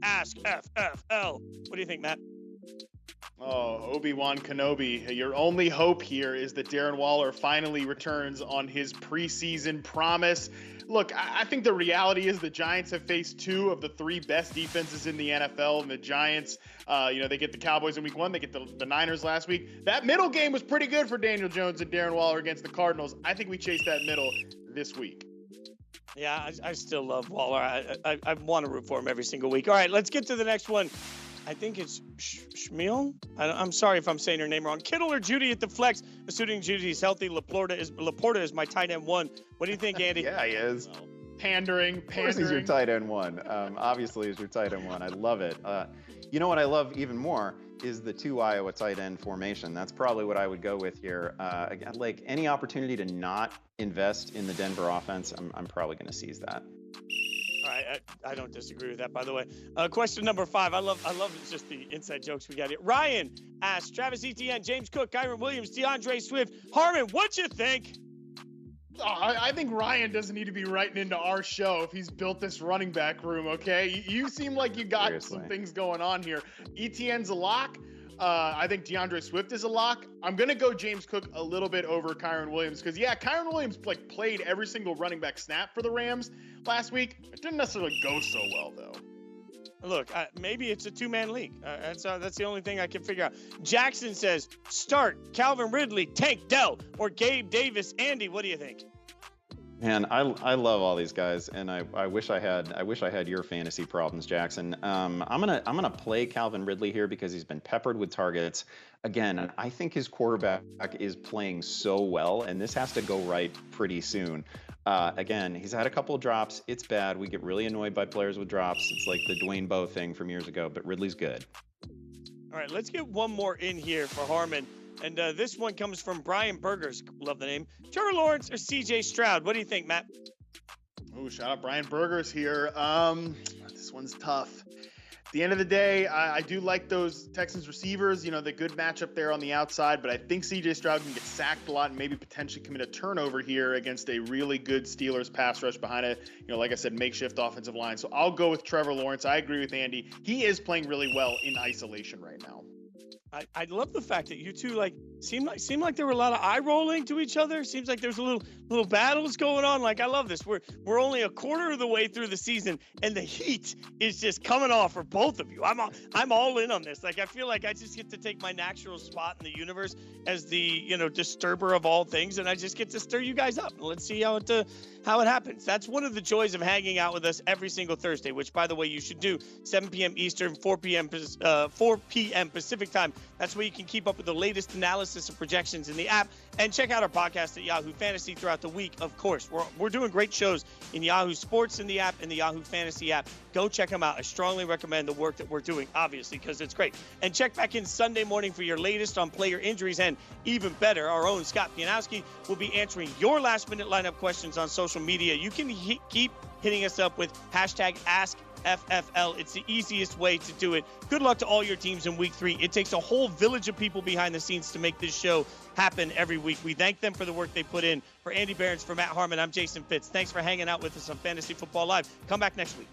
Speaker 2: #AskFFL. What do you think, Matt?
Speaker 4: Oh, Obi-Wan Kenobi. Your only hope here is that Darren Waller finally returns on his preseason promise. Look, I think the reality is the Giants have faced 2 of the 3 best defenses in the NFL, and the Giants, they get the Cowboys in week 1, they get the Niners last week. That middle game was pretty good for Daniel Jones and Darren Waller against the Cardinals. I think we chase that middle this week.
Speaker 2: Yeah, I still love Waller. I want to root for him every single week. All right, let's get to the next one. I think it's Shmiel. I'm sorry if I'm saying her name wrong. Kittle or Judy at the flex, assuming Judy's healthy. Laporta is my tight end 1. What do you think, Andy?
Speaker 3: Yeah, he is.
Speaker 4: Pandering.
Speaker 3: Of course he's your tight end 1. Obviously, he's your tight end 1. I love it. You know what I love even more is the 2 Iowa tight end formation. That's probably what I would go with here. Again, like any opportunity to not invest in the Denver offense, I'm probably going to seize that.
Speaker 2: All right, I don't disagree with that, by the way. Question number 5. I love just the inside jokes we got here. Ryan asks, Travis Etienne, James Cook, Kyron Williams, DeAndre Swift. Harmon, what you think?
Speaker 4: Oh, I think Ryan doesn't need to be writing into our show if he's built this running back room, okay? You seem like you got
Speaker 3: Seriously.
Speaker 4: some things going on here. Etienne's a lock. I think DeAndre Swift is a lock. I'm going to go James Cook a little bit over Kyron Williams because, yeah, Kyron Williams played every single running back snap for the Rams last week. It didn't necessarily go so well, though.
Speaker 2: Look, maybe it's a 2-man league. That's the only thing I can figure out. Jackson says, start Calvin Ridley, Tank Dell, or Gabe Davis. Andy, what do you think?
Speaker 3: Man, I love all these guys, and I wish I had your fantasy problems, Jackson. I'm gonna play Calvin Ridley here because he's been peppered with targets. Again, I think his quarterback is playing so well, and this has to go right pretty soon. Again, he's had a couple of drops. It's bad. We get really annoyed by players with drops. It's like the Dwayne Bowe thing from years ago, but Ridley's good.
Speaker 2: All right, let's get one more in here for Harmon. And this one comes from Brian Burgers. Love the name. Trevor Lawrence or CJ Stroud? What do you think, Matt?
Speaker 4: Oh, shout out Brian Burgers here. This one's tough. the end of the day, I do like those Texans receivers, the good matchup there on the outside, but I think CJ Stroud can get sacked a lot and maybe potentially commit a turnover here against a really good Steelers pass rush behind it. Like I said, makeshift offensive line. So I'll go with Trevor Lawrence. I agree with Andy. He is playing really well in isolation right now.
Speaker 2: I love the fact that you two seem like there were a lot of eye rolling to each other. Seems like there's a little battles going on. I love this. We're only a quarter of the way through the season, and the heat is just coming off for both of you. I'm all in on this. I feel like I just get to take my natural spot in the universe as the disturber of all things, and I just get to stir you guys up. Let's see how it happens. That's one of the joys of hanging out with us every single Thursday, which, by the way, you should do 7 p.m. Eastern, 4 p.m. Pacific time. That's where you can keep up with the latest analysis and projections in the app, and check out our podcast at Yahoo Fantasy throughout the week. Of course, we're doing great shows in Yahoo Sports in the app and the Yahoo Fantasy app. Go check them out. I strongly recommend the work that we're doing, obviously, because it's great. And check back in Sunday morning for your latest on player injuries, and even better, our own Scott Pianowski will be answering your last-minute lineup questions on social media. You can keep hitting us up with hashtag AskFFL. It's the easiest way to do it. Good luck to all your teams in week 3. It takes a whole village of people behind the scenes to make this show happen every week. We thank them for the work they put in. For Andy Behrens, for Matt Harmon, I'm Jason Fitz. Thanks for hanging out with us on Fantasy Football Live. Come back next week.